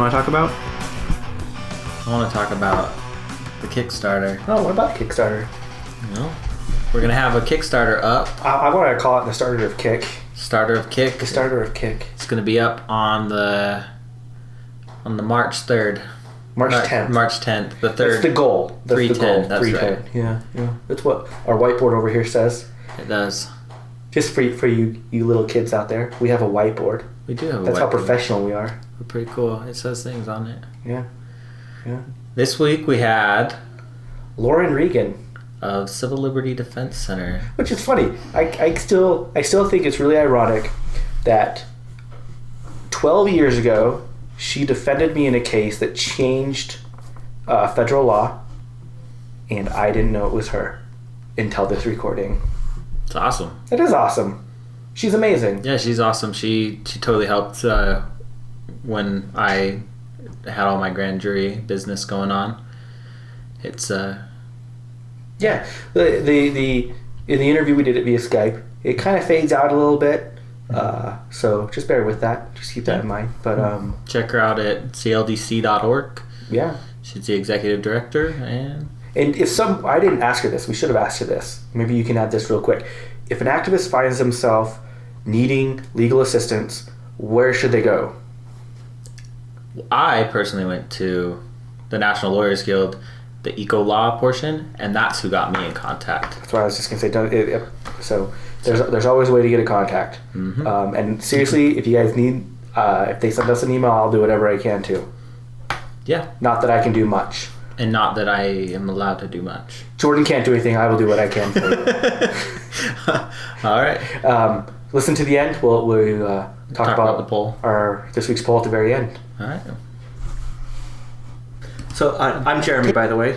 want to talk about? I want to talk about the Kickstarter. Oh, what about Kickstarter? You know, we're going to have a Kickstarter up. I want to call it the starter of Kick. Starter of Kick. The starter of Kick. It's going to be up on the March 3rd. March 10th. March 10th. The 3rd. That's the goal. That's 310. the goal. That's 310. Right. Yeah. That's what our whiteboard over here says. It does. Just for you little kids out there, we have a whiteboard. We do have a whiteboard. That's how professional we are. We're pretty cool. It says things on it. Yeah. This week we had Lauren Regan of Civil Liberties Defense Center. Which is funny. I still think it's really ironic that 12 years ago she defended me in a case that changed federal law, and I didn't know it was her until this recording. It's awesome. It is awesome. She's amazing. Yeah, she's awesome. She totally helped when I had all my grand jury business going on. It's yeah. The in the interview we did it via Skype, it kind of fades out a little bit. So just bear with that. Just keep that in mind. But check her out at cldc.org. Yeah. She's the executive director. And if I didn't ask her this, we should have asked her this. Maybe you can add this real quick. If an activist finds himself needing legal assistance, where should they go? I personally went to the National Lawyers Guild, the eco law portion, and that's who got me in contact. That's what I was just gonna say. So there's always a way to get in contact. Mm-hmm. And seriously, if you guys need, if they send us an email, I'll do whatever I can too. Yeah. Not that I can do much. And not that I am allowed to do much. Jordan can't do anything. I will do what I can for you. All right. Listen to the end. We'll talk about the poll. This week's poll at the very end. All right. So I'm Jeremy, by the way.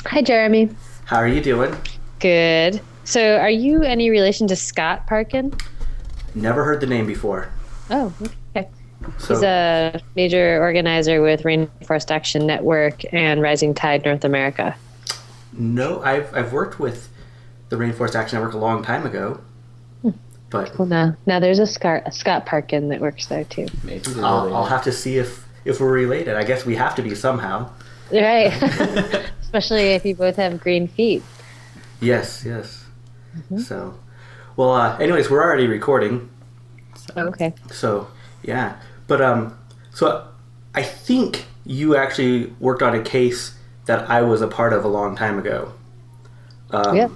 Hi, Jeremy. How are you doing? Good. So are you any relation to Scott Parkin? Never heard the name before. Oh, okay. So, he's a major organizer with Rainforest Action Network and Rising Tide North America. No, I've worked with the Rainforest Action Network a long time ago. But Well, now there's a Scott Parkin that works there too. Maybe I'll have to see if we're related. I guess we have to be somehow. Right. Especially if you both have green feet. Yes. Mm-hmm. So, well, anyways, we're already recording. Okay. So, yeah. But, so I think you actually worked on a case that I was a part of a long time ago. Yeah.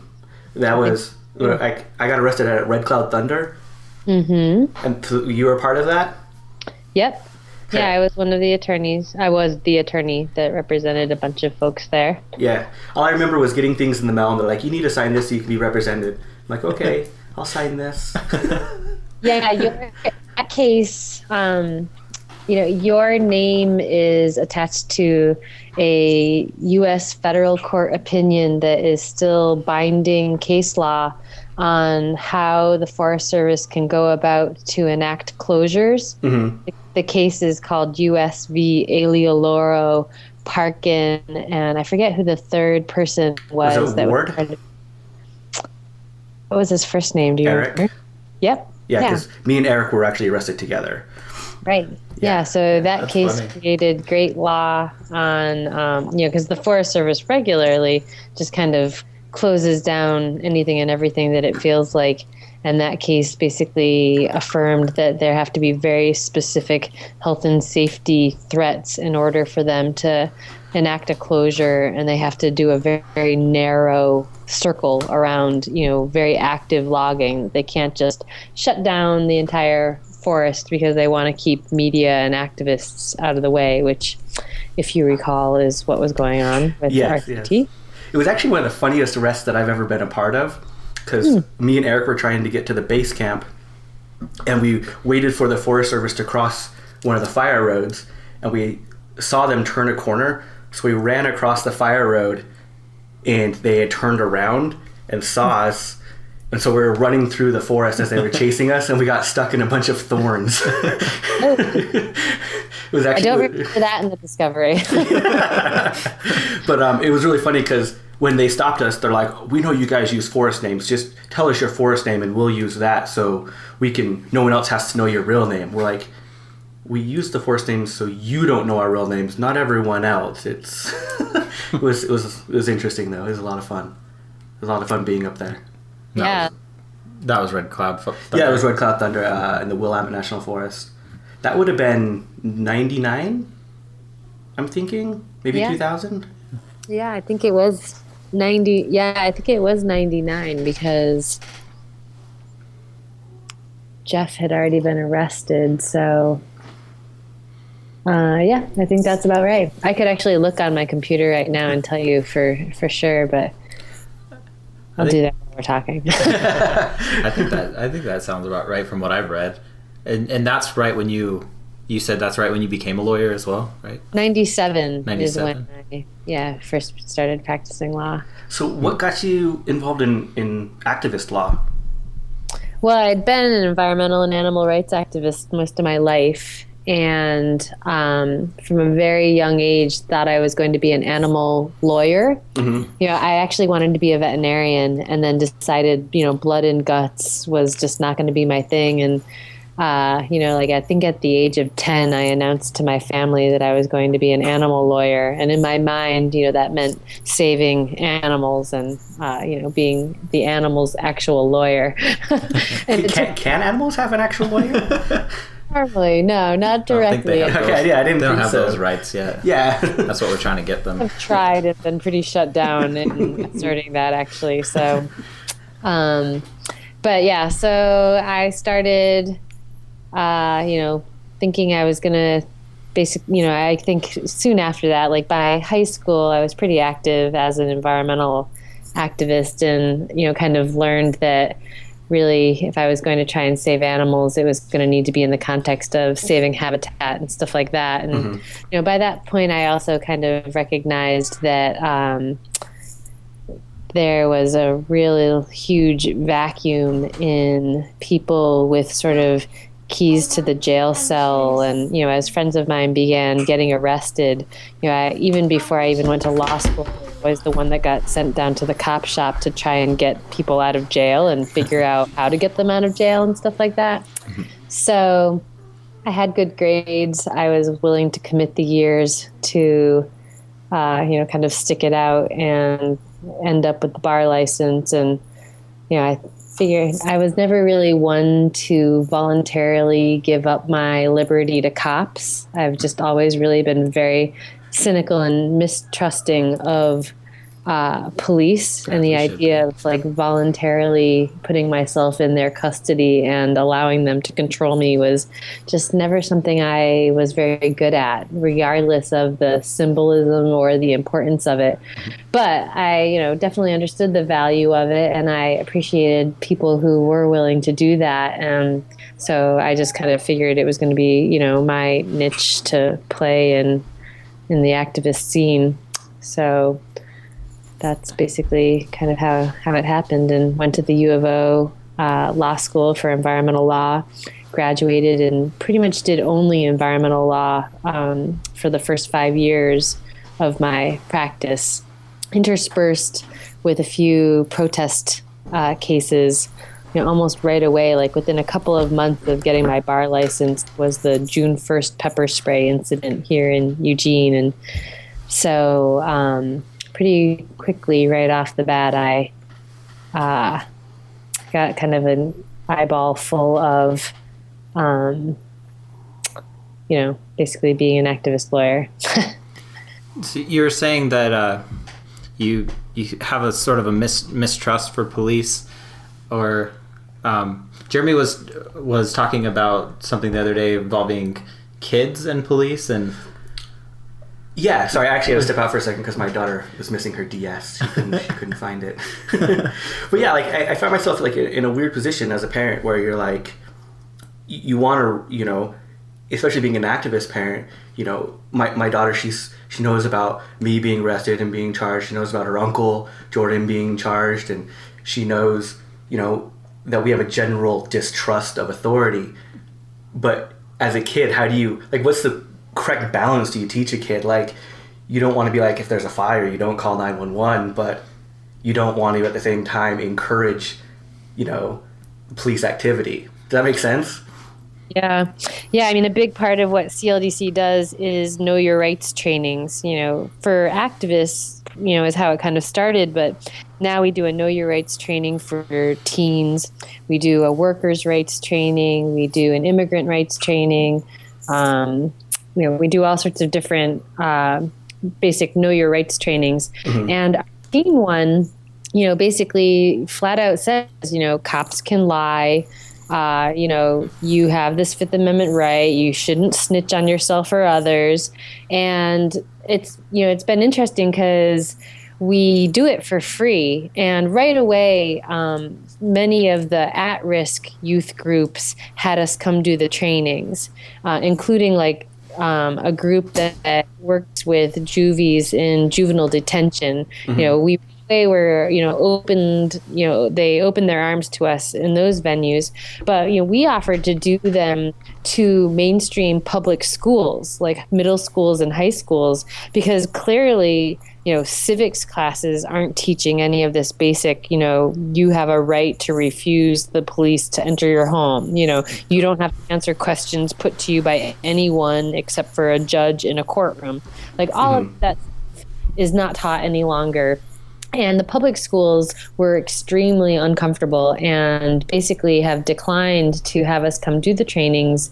That was, I got arrested at Red Cloud Thunder. Mm-hmm. And you were part of that? Yep. Okay. Yeah, I was one of the attorneys. I was the attorney that represented a bunch of folks there. Yeah. All I remember was getting things in the mail and they're like, you need to sign this so you can be represented. I'm like, okay, I'll sign this. Yeah, that case, your name is attached to a U.S. federal court opinion that is still binding case law on how the Forest Service can go about to enact closures. Mm-hmm. The case is called U.S. v. Alioloro Parkin, and I forget who the third person was. Was it Ward? What was his first name? Do you remember? Yep. Yeah, because me and Eric were actually arrested together. Right. Yeah, so that case funny. created great law on, because the Forest Service regularly just kind of closes down anything and everything that it feels like. And that case basically affirmed that there have to be very specific health and safety threats in order for them to enact a closure, and they have to do a very, very narrow circle around, very active logging. They can't just shut down the entire forest because they want to keep media and activists out of the way, which, if you recall, is what was going on with RCT. Yes. It was actually one of the funniest arrests that I've ever been a part of, because me and Eric were trying to get to the base camp, and we waited for the Forest Service to cross one of the fire roads, and we saw them turn a corner, so we ran across the fire road, and they had turned around and saw us, and so we were running through the forest as they were chasing us, and we got stuck in a bunch of thorns. It was actually, I don't remember that in the Discovery. But it was really funny because when they stopped us, they're like, we know you guys use forest names. Just tell us your forest name and we'll use that so no one else has to know your real name. We're like, we use the forest names so you don't know our real names, not everyone else. It's it was interesting though. It was a lot of fun. It was a lot of fun being up there. That was Red Cloud Thunder. Yeah, it was Red Cloud Thunder in the Willamette National Forest. That would have been 99, I'm thinking. Maybe 2000? Yeah, I think it was 90. Yeah, I think it was 99 because Jeff had already been arrested. So, yeah, I think that's about right. I could actually look on my computer right now and tell you for sure, but I'll do that while we're talking. I think that sounds about right from what I've read. And that's right when you said that's right when you became a lawyer as well, right? 97 is when I first started practicing law. So what got you involved in activist law? Well, I'd been an environmental and animal rights activist most of my life, and from a very young age thought I was going to be an animal lawyer. Mm-hmm. You know, I actually wanted to be a veterinarian, and then decided, blood and guts was just not going to be my thing. And I think at the age of 10, I announced to my family that I was going to be an animal lawyer. And in my mind, that meant saving animals and, being the animal's actual lawyer. And can animals have an actual lawyer? Normally, no, not directly. I didn't they don't think have so. Those rights yet. Yeah. That's what we're trying to get them. I've tried and been pretty shut down in asserting that, actually. So, but yeah, so I started... thinking I was going to I think soon after that, like by high school, I was pretty active as an environmental activist and, kind of learned that really if I was going to try and save animals, it was going to need to be in the context of saving habitat and stuff like that. And, by that point, I also kind of recognized that there was a really huge vacuum in people with sort of keys to the jail cell. And, as friends of mine began getting arrested, even before I even went to law school, I was the one that got sent down to the cop shop to try and get people out of jail and figure out how to get them out of jail and stuff like that. Mm-hmm. So I had good grades. I was willing to commit the years to, kind of stick it out and end up with the bar license. And, I figured I was never really one to voluntarily give up my liberty to cops. I've just always really been very cynical and mistrusting of police and the idea of like voluntarily putting myself in their custody and allowing them to control me was just never something I was very good at, regardless of the symbolism or the importance of it. But I, definitely understood the value of it, and I appreciated people who were willing to do that. And so I just kind of figured it was going to be, my niche to play in the activist scene. So that's basically kind of how it happened, and went to the U of O law school for environmental law, graduated, and pretty much did only environmental law for the first 5 years of my practice, interspersed with a few protest cases. Almost right away, like within a couple of months of getting my bar license, was the June 1st pepper spray incident here in Eugene. And so pretty quickly, right off the bat, I got kind of an eyeball full of, basically being an activist lawyer. So you're saying that you have a sort of a mistrust for police, or Jeremy was talking about something the other day involving kids and police. And yeah, sorry, I actually had to step out for a second because my daughter was missing her DS. She couldn't find it. But yeah, like I find myself like in a weird position as a parent where you're like, you want to, especially being an activist parent, my daughter, she knows about me being arrested and being charged. She knows about her uncle Jordan being charged, and she knows, that we have a general distrust of authority. But as a kid, how do you, like, what's the correct balance do you teach a kid? Like, you don't want to be like, if there's a fire, you don't call 911, but you don't want to at the same time encourage, police activity. Does that make sense? Yeah. Yeah. I mean, a big part of what CLDC does is know your rights trainings, for activists, is how it kind of started. But now we do a know your rights training for teens. We do a workers' rights training. We do an immigrant rights training. Um, we do all sorts of different basic know your rights trainings. Mm-hmm. And our teen one, basically flat out says, cops can lie. You have this Fifth Amendment right. You shouldn't snitch on yourself or others. And it's been interesting because we do it for free. And right away, many of the at-risk youth groups had us come do the trainings, including a group that works with juvies in juvenile detention. Mm-hmm. They were, opened, they opened their arms to us in those venues. But, we offered to do them to mainstream public schools, like middle schools and high schools, because clearly, civics classes aren't teaching any of this basic, you have a right to refuse the police to enter your home. You don't have to answer questions put to you by anyone except for a judge in a courtroom. Like all of that is not taught any longer. And the public schools were extremely uncomfortable and basically have declined to have us come do the trainings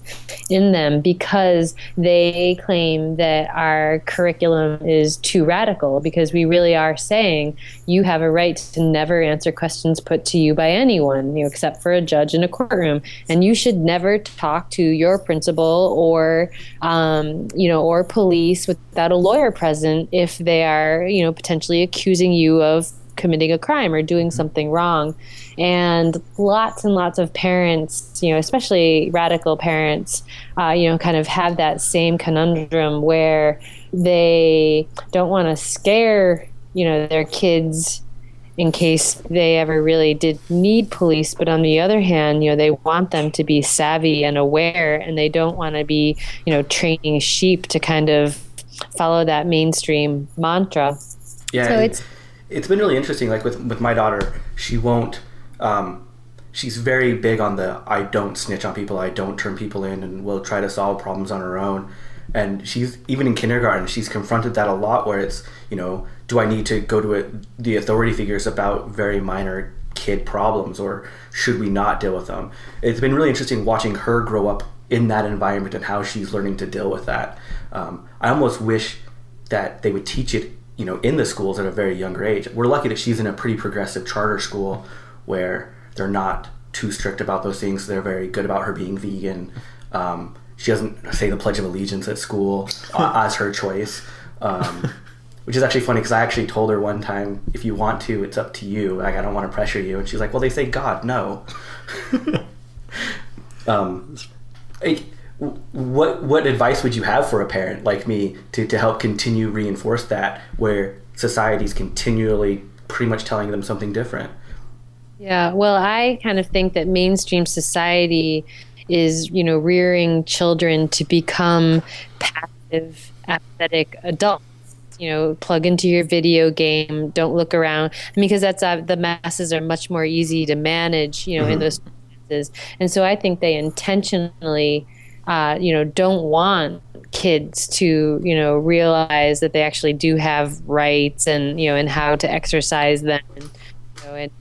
in them because they claim that our curriculum is too radical, because we really are saying you have a right to never answer questions put to you by anyone, except for a judge in a courtroom. And you should never talk to your principal or police without a lawyer present if they are, potentially accusing you of committing a crime or doing something wrong. And lots of parents, especially radical parents, kind of have that same conundrum where they don't want to scare, their kids in case they ever really did need police. But on the other hand, they want them to be savvy and aware, and they don't want to be, training sheep to kind of follow that mainstream mantra. Yeah, so it's been really interesting. Like with my daughter, she won't. She's very big on the I don't snitch on people, I don't turn people in, and will try to solve problems on her own. And she's even in kindergarten, she's confronted that a lot. Where it's do I need to go to the authority figures about very minor kid problems, or should we not deal with them? It's been really interesting watching her grow up in that environment and how she's learning to deal with that. I almost wish that they would teach it in the schools at a very younger age. We're lucky that she's in a pretty progressive charter school where they're not too strict about those things. They're very good about her being vegan. She doesn't say the Pledge of Allegiance at school as her choice, which is actually funny because I actually told her one time, if you want to, it's up to you. Like, I don't want to pressure you. And she's like, well, they say God, no. What advice would you have for a parent like me to help continue reinforce that, where society's continually pretty much telling them something different? Yeah, well, I kind of think that mainstream society is, rearing children to become passive, apathetic adults. Plug into your video game, don't look around. Because that's the masses are much more easy to manage, in those circumstances. And so I think they intentionally don't want kids to, realize that they actually do have rights and, and how to exercise them. And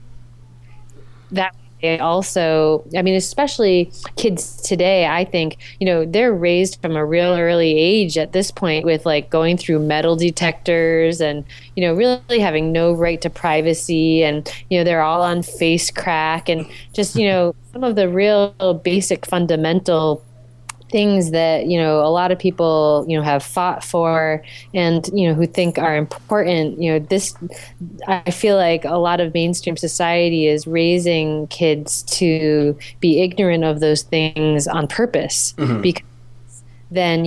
that way also, especially kids today, I think, they're raised from a real early age at this point with going through metal detectors and, really having no right to privacy. And, they're all on face crack and just, some of the real basic fundamental things that a lot of people have fought for and who think are important. This, I feel like a lot of mainstream society is raising kids to be ignorant of those things on purpose, because then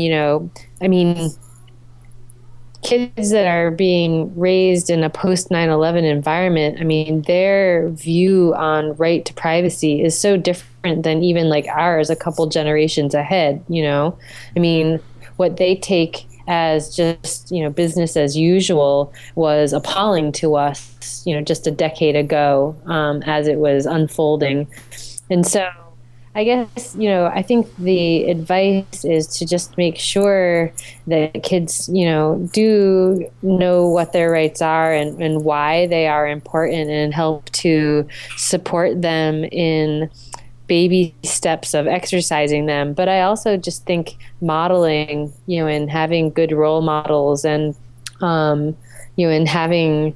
kids that are being raised in a post 9/11 environment, their view on right to privacy is so different than even ours a couple generations ahead. What they take as just, business as usual was appalling to us, just a decade ago, as it was unfolding. And so I guess, I think the advice is to just make sure that kids, do know what their rights are and why they are important, and help to support them in baby steps of exercising them. But I also just think modeling, and having good role models, and having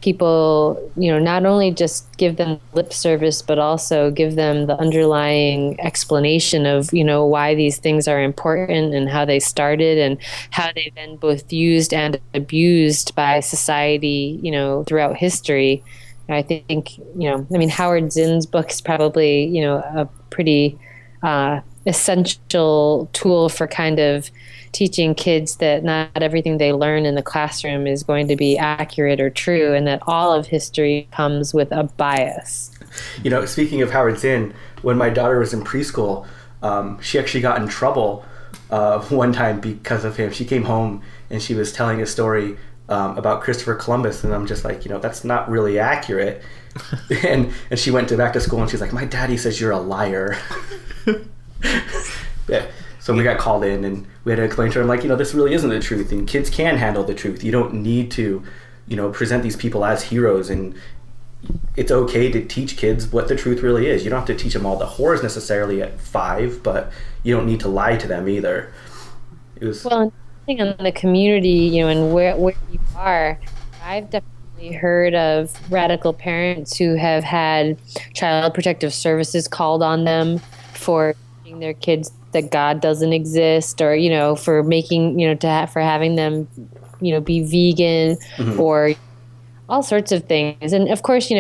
people, not only just give them lip service, but also give them the underlying explanation of, why these things are important and how they started and how they've been both used and abused by society, throughout history. I think, Howard Zinn's book is probably, a pretty essential tool for kind of teaching kids that not everything they learn in the classroom is going to be accurate or true, and that all of history comes with a bias. Speaking of Howard Zinn, when my daughter was in preschool, she actually got in trouble one time because of him. She came home and she was telling a story about Christopher Columbus, and I'm just like, that's not really accurate. and she went back to school and she's like, my daddy says you're a liar. Yeah. So we got called in and we had to explain to her, like, this really isn't the truth, and kids can handle the truth. You don't need to, present these people as heroes, and it's okay to teach kids what the truth really is. You don't have to teach them all the horrors necessarily at 5, but you don't need to lie to them either. Well, depending on the community, and where you are, I've definitely heard of radical parents who have had Child Protective Services called on them for teaching their kids that God doesn't exist, or for making for having them be vegan, mm-hmm. or all sorts of things. And of course,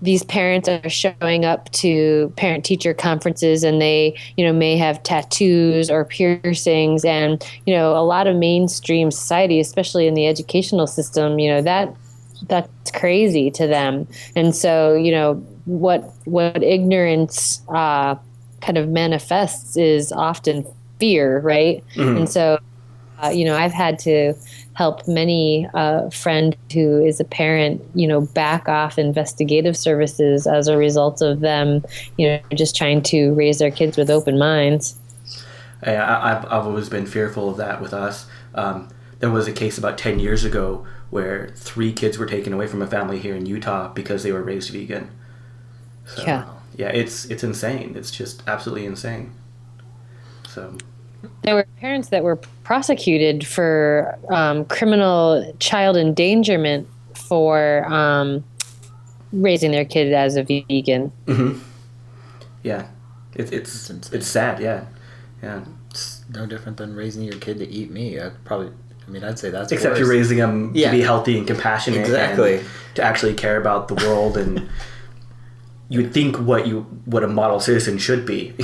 these parents are showing up to parent-teacher conferences, and they may have tattoos or piercings, and a lot of mainstream society, especially in the educational system, that's crazy to them. And so what ignorance kind of manifests is often fear, right? Mm-hmm. And so, I've had to help many friend who is a parent, back off investigative services as a result of them, just trying to raise their kids with open minds. I've always been fearful of that with us. There was a case about 10 years ago where 3 kids were taken away from a family here in Utah because they were raised vegan. So, yeah, it's insane. It's just absolutely insane. So there were parents that were prosecuted for criminal child endangerment for raising their kid as a vegan. Mm-hmm. Yeah, it's sad. Yeah. It's no different than raising your kid to eat meat. I'd say that's except worse. You're raising them to be healthy and compassionate, exactly, and to actually care about the world, and you would think what a model citizen should be.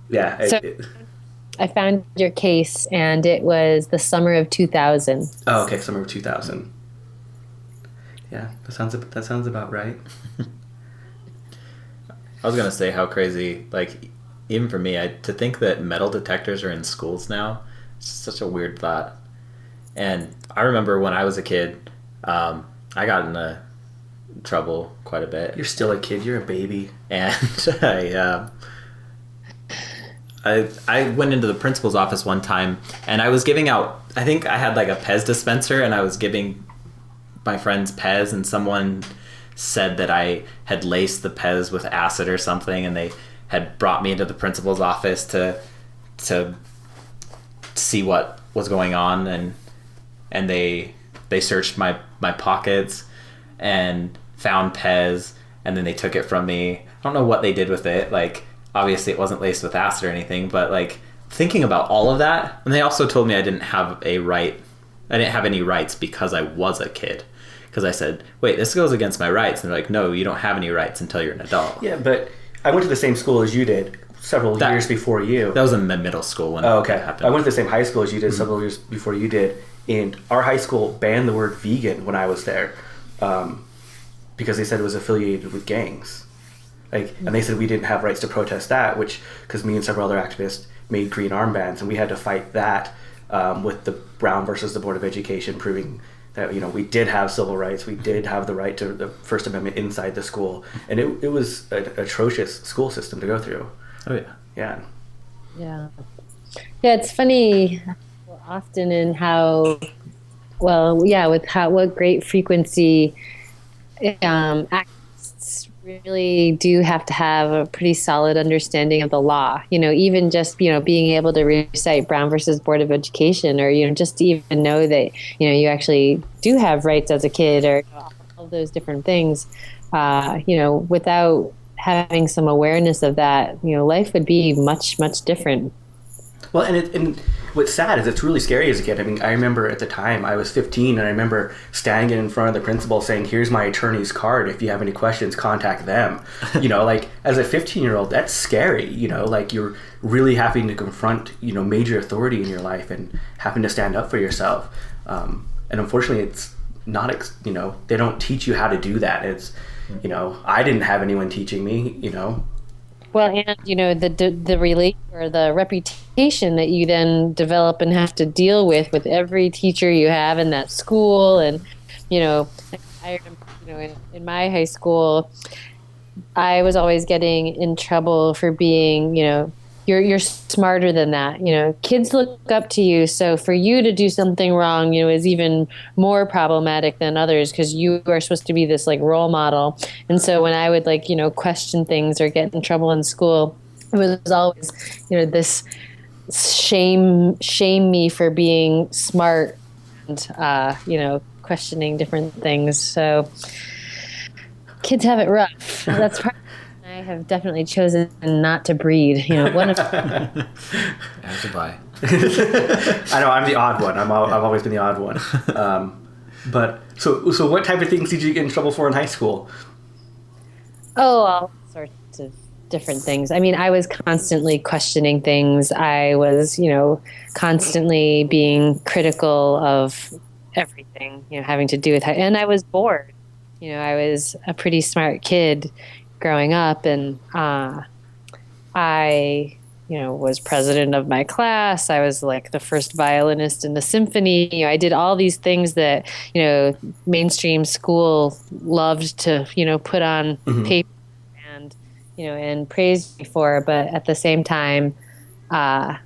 Yeah. So I found your case, and it was the summer of 2000. Oh, okay, summer of 2000. Yeah, that sounds about right. I was gonna say how crazy, like, even for me, to think that metal detectors are in schools now, it's such a weird thought. And I remember when I was a kid, I got into trouble quite a bit. You're still a kid. You're a baby. And I went into the principal's office one time, and I was giving out, I think I had like a Pez dispenser, and I was giving my friends Pez, and someone said that I had laced the Pez with acid or something, and they had brought me into the principal's office to see what was going on, and they searched my pockets and found Pez, and then they took it from me. I don't know what they did with it. Like, obviously it wasn't laced with acid or anything, but like thinking about all of that, and they also told me I didn't have any rights because I was a kid. Because I said, wait, this goes against my rights. And they're like, no, you don't have any rights until you're an adult. Yeah, but I went to the same school as you did several years before you. That was in middle school when that happened. I went to the same high school as you did several years before you did. And our high school banned the word vegan when I was there because they said it was affiliated with gangs. And they said we didn't have rights to protest that, because me and several other activists made green armbands, and we had to fight that with the Brown versus the Board of Education, proving that, we did have civil rights. We did have the right to the First Amendment inside the school. And it was an atrocious school system to go through. Oh, yeah. Yeah. Yeah. Yeah, it's funny often in how, what great frequency activists really do have to have a pretty solid understanding of the law. Even just, being able to recite Brown versus Board of Education, or, just to even know that, you actually do have rights as a kid, or all of those different things, without having some awareness of that, life would be much, much different. Well, and what's sad is it's really scary as a kid. I mean, I remember at the time I was 15, and I remember standing in front of the principal saying, "Here's my attorney's card. If you have any questions, contact them." Like as a 15-year-old, that's scary. Like you're really having to confront, major authority in your life and having to stand up for yourself. And unfortunately, it's not, they don't teach you how to do that. It's, I didn't have anyone teaching me, Well, and the relate or the reputation that you then develop and have to deal with every teacher you have in that school, and I in my high school, I was always getting in trouble for being you're smarter than that. Kids look up to you, so for you to do something wrong, is even more problematic than others, because you are supposed to be this like role model. And so when I would question things or get in trouble in school, it was always this shame me for being smart and questioning different things. So kids have it rough. That's part. I have definitely chosen not to breed. One of. As have I. I know I'm the odd one. I've always been the odd one. But so what type of things did you get in trouble for in high school? Oh, all sorts of different things. I mean, I was constantly questioning things. I was, constantly being critical of everything, having to do with, and I was bored. I was a pretty smart kid growing up, and I was president of my class. I was like the first violinist in the symphony. I did all these things that mainstream school loved to put on paper and and praise me for. But at the same time, I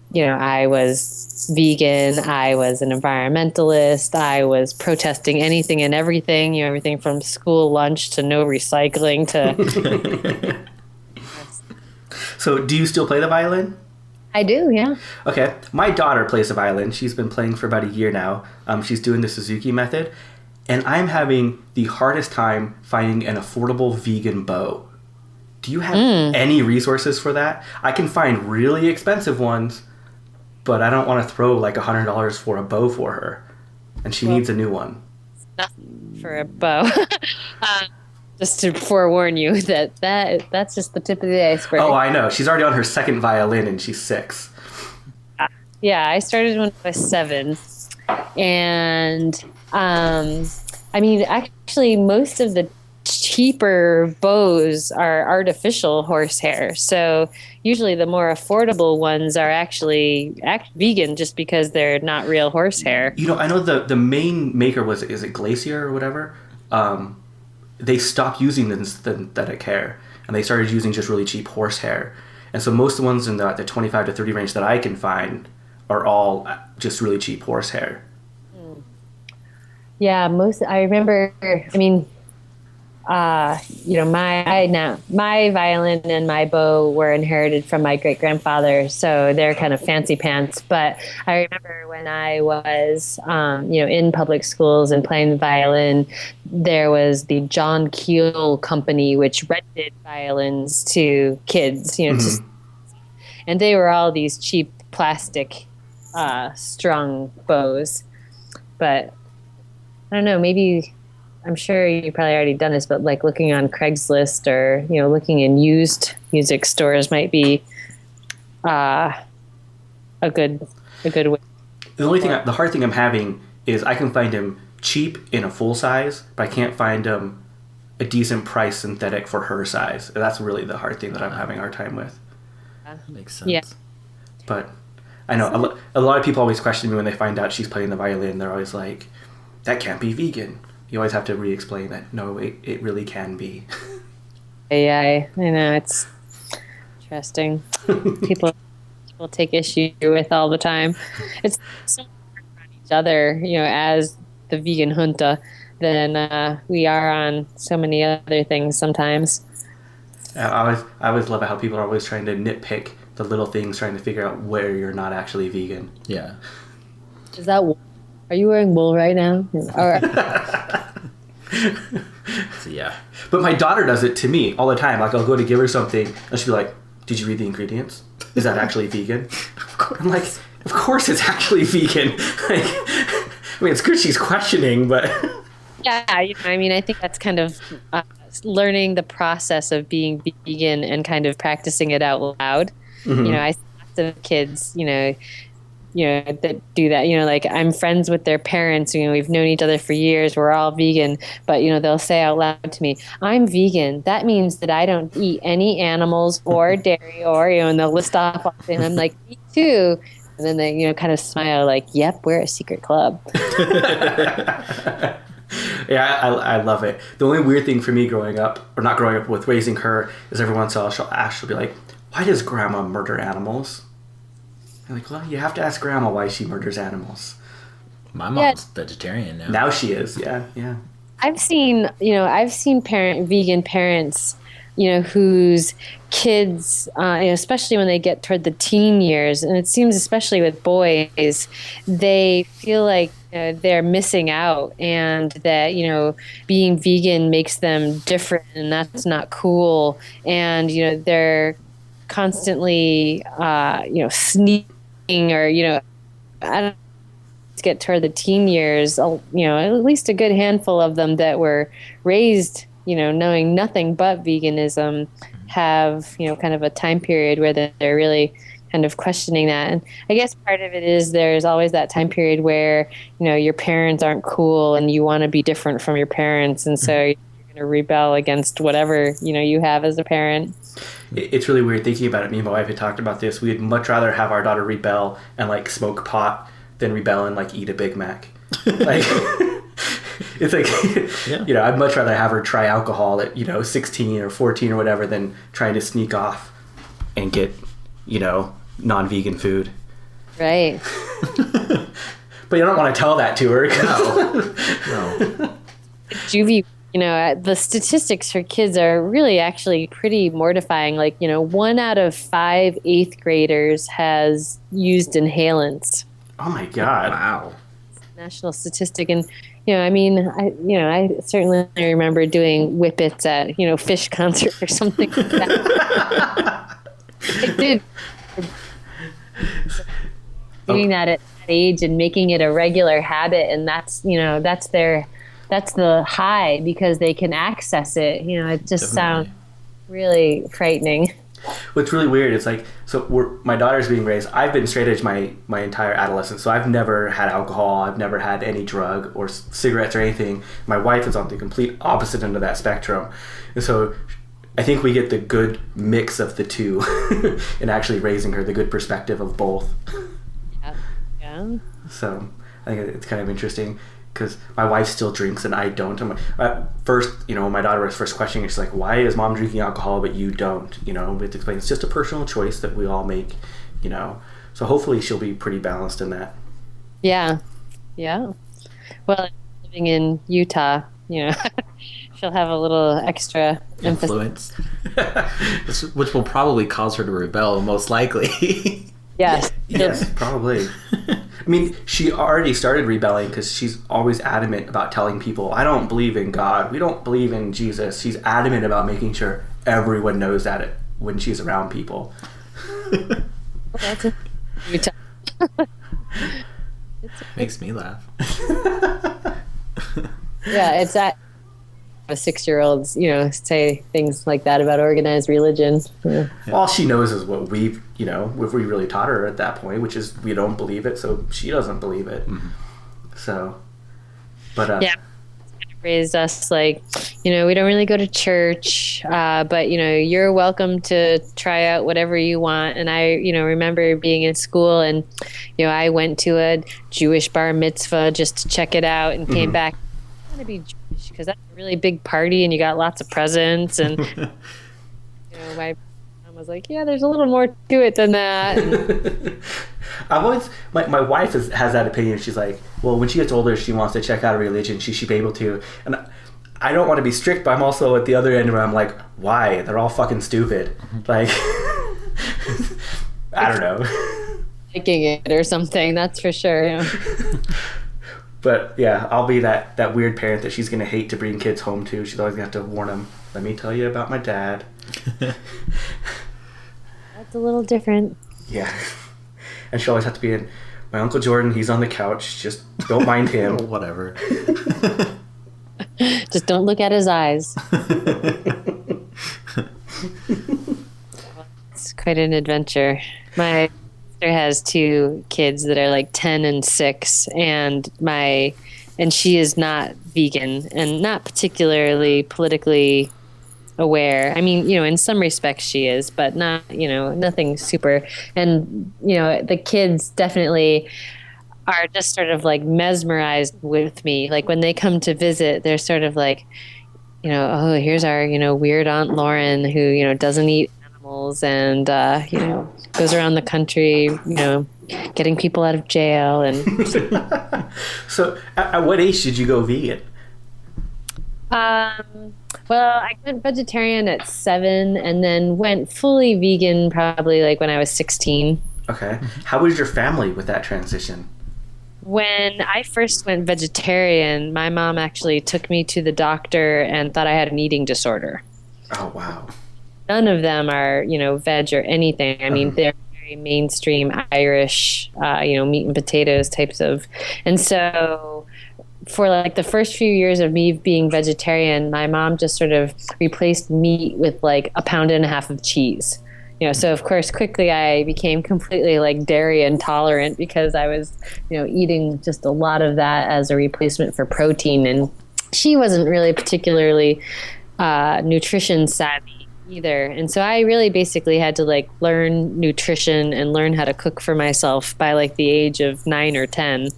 was vegan. I was an environmentalist. I was protesting anything and everything. Everything from school lunch to no recycling to. So, do you still play the violin? I do, yeah. Okay. My daughter plays the violin. She's been playing for about a year now. She's doing the Suzuki method. And I'm having the hardest time finding an affordable vegan bow. Do you have any resources for that? I can find really expensive ones, but I don't want to throw like $100 for a bow for her. And she needs a new one. Nothing for a bow. Just to forewarn you that's just the tip of the iceberg. Oh, I know. She's already on her second violin and she's 6. Yeah, I started when I was 7. And actually most of the cheaper bows are artificial horsehair. So usually the more affordable ones are actually vegan, just because they're not real horsehair. I know the main maker is it Glacier or whatever? They stopped using the synthetic hair, and they started using just really cheap horsehair. And so most of the ones in the 25 to 30 range that I can find are all just really cheap horsehair. Yeah, I remember. My violin and my bow were inherited from my great grandfather, so they're kind of fancy pants. But I remember when I was, in public schools and playing the violin, there was the John Keel Company, which rented violins to kids, and they were all these cheap plastic, strung bows. But I don't know, maybe. I'm sure you probably already done this, but like looking on Craigslist or, looking in used music stores might be a good way. The hard thing I'm having is I can find them cheap in a full size, but I can't find them a decent price synthetic for her size. That's really the hard thing that I'm having a hard time with. Makes sense. Yeah. But I know a lot of people always question me when they find out she's playing the violin. They're always like, that can't be vegan. You always have to re-explain that, no, it really can be. AI, I know, it's interesting. People take issue with all the time. It's so hard on each other, as the vegan junta, than we are on so many other things sometimes. I always love how people are always trying to nitpick the little things, trying to figure out where you're not actually vegan. Yeah. Is that wool? Are you wearing wool right now? Or... So, yeah. But my daughter does it to me all the time. Like, I'll go to give her something, and she'll be like, "Did you read the ingredients? Is that actually vegan?" I'm like, "Of course it's actually vegan." Like, I mean, it's good she's questioning, but... Yeah, I think that's kind of learning the process of being vegan and kind of practicing it out loud. Mm-hmm. I see lots of kids, that do that. Like, I'm friends with their parents. We've known each other for years. We're all vegan, but they'll say out loud to me, "I'm vegan. That means that I don't eat any animals or dairy or," and they'll list off all things. I'm like, "Me too." And then they, kind of smile like, "Yep, we're a secret club." Yeah, I love it. The only weird thing for me growing up, or not growing up, with raising her, is every once in a while she'll be like, "Why does Grandma murder animals?" I'm like, "Well, you have to ask Grandma why she murders animals." My mom's vegetarian now. Now she is, yeah. I've seen vegan parents, whose kids, especially when they get toward the teen years, and it seems especially with boys, they feel like they're missing out, and that being vegan makes them different, and that's not cool, and they're constantly sneaking, or I don't get toward the teen years, at least a good handful of them that were raised knowing nothing but veganism have kind of a time period where they're really kind of questioning that. And I guess part of it is there's always that time period where your parents aren't cool and you want to be different from your parents, and so you're going to rebel against whatever you have as a parent. It's really weird thinking about it. Me and my wife had talked about this. We'd much rather have our daughter rebel and like smoke pot than rebel and like eat a Big Mac. Like, it's like, yeah. I'd much rather have her try alcohol at 16 or 14 or whatever than trying to sneak off and get non-vegan food. Right. But you don't want to tell that to her. No. Juvie, the statistics for kids are really actually pretty mortifying. Like, 1 out of 5 8th graders has used inhalants. Oh my God. Wow. National statistic. And, I certainly remember doing whippets at, Fish concert or something like that. I did. Doing that at that age and making it a regular habit, and that's the high because they can access it. It just sounds really frightening. What's really weird is like, so my daughter's being raised. I've been straight edge my entire adolescence, so I've never had alcohol. I've never had any drug or cigarettes or anything. My wife is on the complete opposite end of that spectrum, and so I think we get the good mix of the two in actually raising her, the good perspective of both. Yeah. So I think it's kind of interesting because my wife still drinks and I don't. First, when my daughter was first questioning, she's like, "Why is Mom drinking alcohol but you don't?" We have to explain it's just a personal choice that we all make. So hopefully she'll be pretty balanced in that. Yeah. Well, living in Utah, she'll have a little extra influence, which will probably cause her to rebel, most likely. Yes. Yes, probably. I mean, she already started rebelling because she's always adamant about telling people, "I don't believe in God. We don't believe in Jesus." She's adamant about making sure everyone knows that when she's around people. That's a Utah. Makes me laugh. Yeah, it's that 6-year-olds, say things like that about organized religion. Yeah. All she knows is what we've, if we really taught her at that point, which is we don't believe it, so she doesn't believe it. Mm-hmm. So, but yeah, it's kind of raised us like, we don't really go to church, but you're welcome to try out whatever you want. And I remember being in school, and I went to a Jewish bar mitzvah just to check it out, and came back. I want to be Jewish because that's a really big party and you got lots of presents, and my mom was like, yeah, there's a little more to it than that. I've always, my wife has that opinion. She's like, well, when she gets older, she wants to check out a religion. She should be able to. And I don't want to be strict, but I'm also at the other end where I'm like, why? They're all fucking stupid. Like, I don't know. Liking it or something, that's for sure. But yeah, I'll be that weird parent that she's going to hate to bring kids home to. She's always going to have to warn them, let me tell you about my dad. That's a little different. Yeah. And she'll always have to be in, my Uncle Jordan, he's on the couch, just don't mind him. Whatever. Just don't look at his eyes. It's quite an adventure. My sister has 2 kids that are like 10 and 6, and she is not vegan and not particularly politically aware. I mean, in some respects she is, but not, nothing super. And, the kids definitely are just sort of like mesmerized with me. Like when they come to visit, they're sort of like, oh, here's our, weird Aunt Lauren who, doesn't eat animals and, goes around the country, getting people out of jail. And So at what age did you go vegan? Well, I went vegetarian at 7 and then went fully vegan probably like when I was 16. Okay. How was your family with that transition? When I first went vegetarian, my mom actually took me to the doctor and thought I had an eating disorder. Oh, wow. None of them are, veg or anything. I mean, they're very mainstream Irish, meat and potatoes types of. And so for like the first few years of me being vegetarian, my mom just sort of replaced meat with like 1.5 pounds of cheese. So of course quickly I became completely like dairy intolerant because I was, eating just a lot of that as a replacement for protein. And she wasn't really particularly nutrition savvy either. And so I really basically had to like learn nutrition and learn how to cook for myself by like the age of 9 or 10.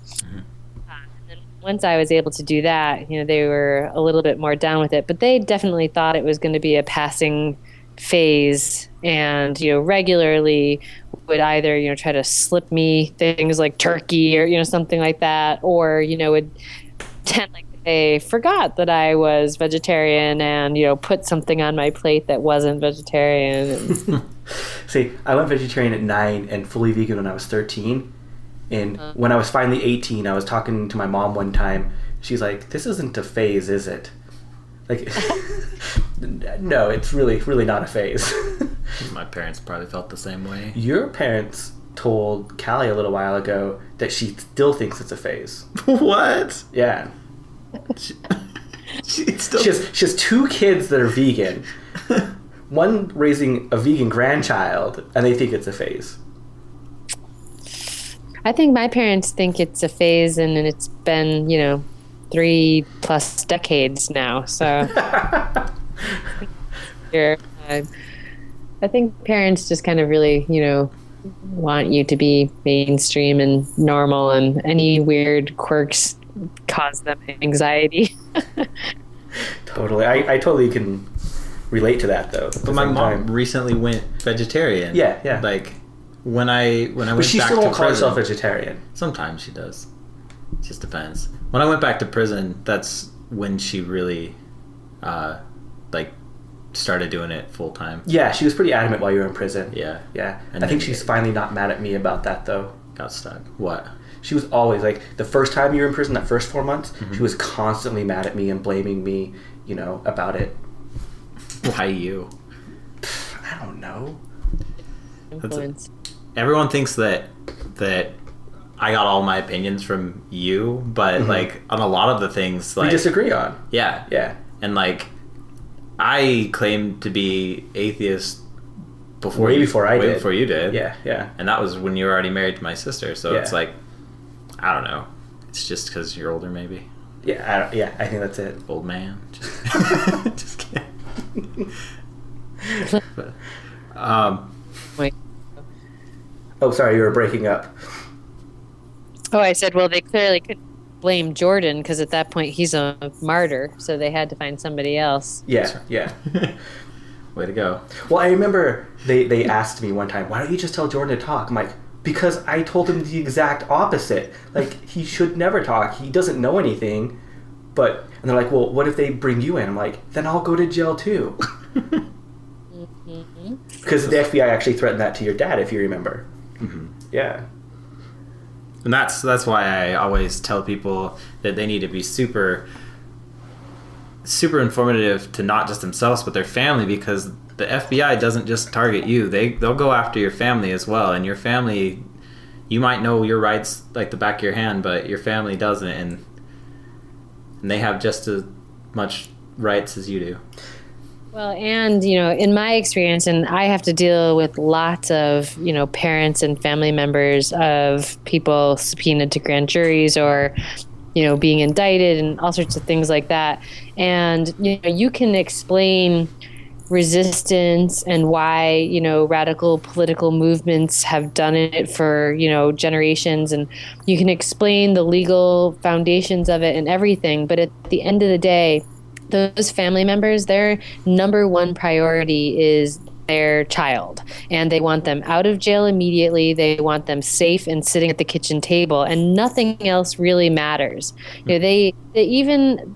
Once I was able to do that, they were a little bit more down with it, but they definitely thought it was going to be a passing phase, and regularly would either try to slip me things like turkey or something like that, or would pretend like they forgot that I was vegetarian and put something on my plate that wasn't vegetarian. See, I went vegetarian at 9 and fully vegan when I was 13. And when I was finally 18, I was talking to my mom one time. She's like, this isn't a phase, is it? Like, no, it's really, really not a phase. My parents probably felt the same way. Your parents told Callie a little while ago that she still thinks it's a phase. What? Yeah. She has 2 kids that are vegan. One raising a vegan grandchild, and they think it's a phase. I think my parents think it's a phase, and it's been, 3+ decades now. So I think parents just kind of really, want you to be mainstream and normal, and any weird quirks cause them anxiety. Totally. I totally can relate to that, though. But my mom recently went vegetarian. Yeah. Like, when I went back to prison... But she still won't call herself vegetarian. Sometimes she does. It just depends. When I went back to prison, that's when she really, started doing it full time. Yeah, she was pretty adamant while you were in prison. Yeah. And I think she's finally not mad at me about that, though. Got stuck. What? She was always, like, the first time you were in prison, that first 4 months, she was constantly mad at me and blaming me, about it. Why you? I don't know. Influence. Everyone thinks that I got all my opinions from you, but like on a lot of the things, like, we disagree on. Yeah. And like, I claimed to be atheist before you did. Yeah. And that was when you were already married to my sister. So it's like, I don't know. It's just because you're older, maybe. I think that's it. Old man. Just kidding. But, Wait. Oh, sorry, you were breaking up. Oh, I said, well, they clearly couldn't blame Jordan because at that point he's a martyr, so they had to find somebody else. Yeah. way to go. Well, I remember they asked me one time, why don't you just tell Jordan to talk? I'm like, because I told him the exact opposite. Like, he should never talk. He doesn't know anything. And they're like, well, what if they bring you in? I'm like, then I'll go to jail too. Because the FBI actually threatened that to your dad, if you remember. Mm-hmm. Yeah. And that's why I always tell people that they need to be super informative to not just themselves but their family, because the FBI doesn't just target you. They'll go after your family as well, and your family, you might know your rights like the back of your hand, but your family doesn't, and they have just as much rights as you do. Well, and, in my experience, and I have to deal with lots of, parents and family members of people subpoenaed to grand juries or, being indicted and all sorts of things like that. And, you can explain resistance and why, radical political movements have done it for, generations. And you can explain the legal foundations of it and everything. But at the end of the day, those family members, their number one priority is their child, and they want them out of jail immediately. They want them safe and sitting at the kitchen table, and nothing else really matters. They even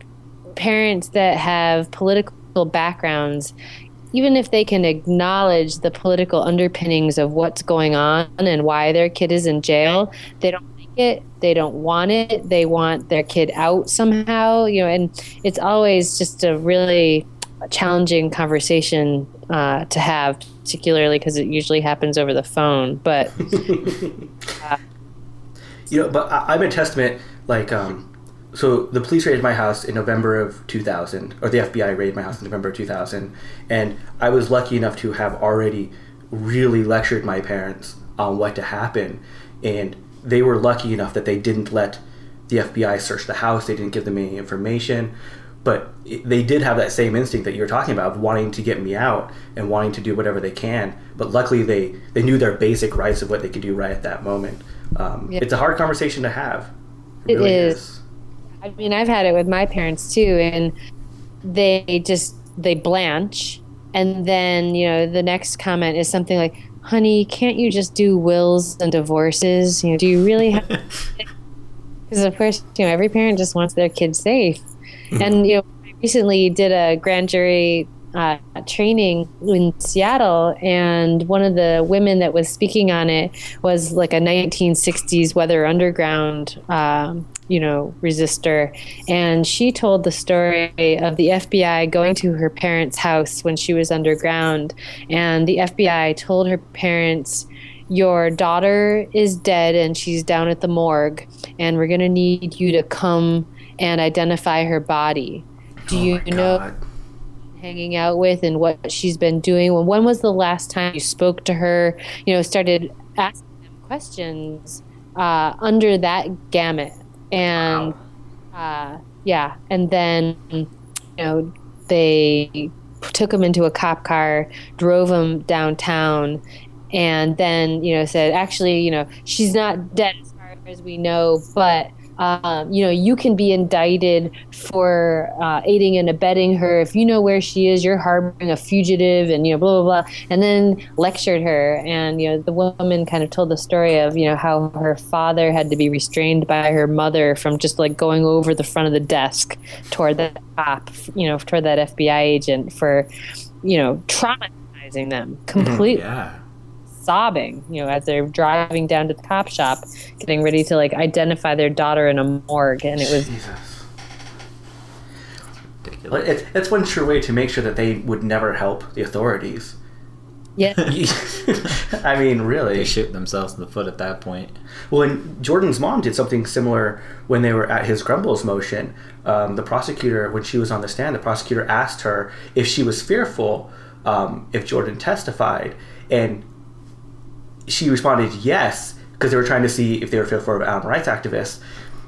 parents that have political backgrounds, even if they can acknowledge the political underpinnings of what's going on and why their kid is in jail, they don't like it. They don't want it. They want their kid out somehow, and it's always just a really challenging conversation to have, particularly because it usually happens over the phone. But, but I'm a testament, so the police raided my house in November of 2000, or the FBI raided my house in November of 2000, and I was lucky enough to have already really lectured my parents on what to happen, and they were lucky enough that they didn't let the FBI search the house. They didn't give them any information, but they did have that same instinct that you were talking about of wanting to get me out and wanting to do whatever they can. But luckily they knew their basic rights of what they could do right at that moment. It's a hard conversation to have. It really is. I mean, I've had it with my parents too, and they blanch, and then the next comment is something like, honey, can't you just do wills and divorces? Do you really have to? Because of course, every parent just wants their kid safe. Mm-hmm. And I recently did a grand jury training in Seattle, and one of the women that was speaking on it was like a 1960s Weather Underground resistor, and she told the story of the FBI going to her parents' house when she was underground, and the FBI told her parents, your daughter is dead and she's down at the morgue, and we're going to need you to come and identify her body. Do you know hanging out with and what she's been doing? When was the last time you spoke to her? Started asking them questions under that gamut. And and then they took him into a cop car, drove him downtown, and then said, actually, she's not dead as far as we know, but you can be indicted for aiding and abetting her. If you know where she is, you're harboring a fugitive, and blah, blah, blah. And then lectured her. And, the woman kind of told the story of, how her father had to be restrained by her mother from just like going over the front of the desk toward that cop, toward that FBI agent for, traumatizing them completely. Yeah. Sobbing, as they're driving down to the cop shop, getting ready to like identify their daughter in a morgue, and it was ridiculous. That's one sure way to make sure that they would never help the authorities. Yeah. I mean, really, they shoot themselves in the foot at that point. Well, and Jordan's mom did something similar when they were at his Grumbles motion. The prosecutor, when she was on the stand, the prosecutor asked her if she was fearful if Jordan testified, and she responded yes, because they were trying to see if they were fearful of animal rights activists.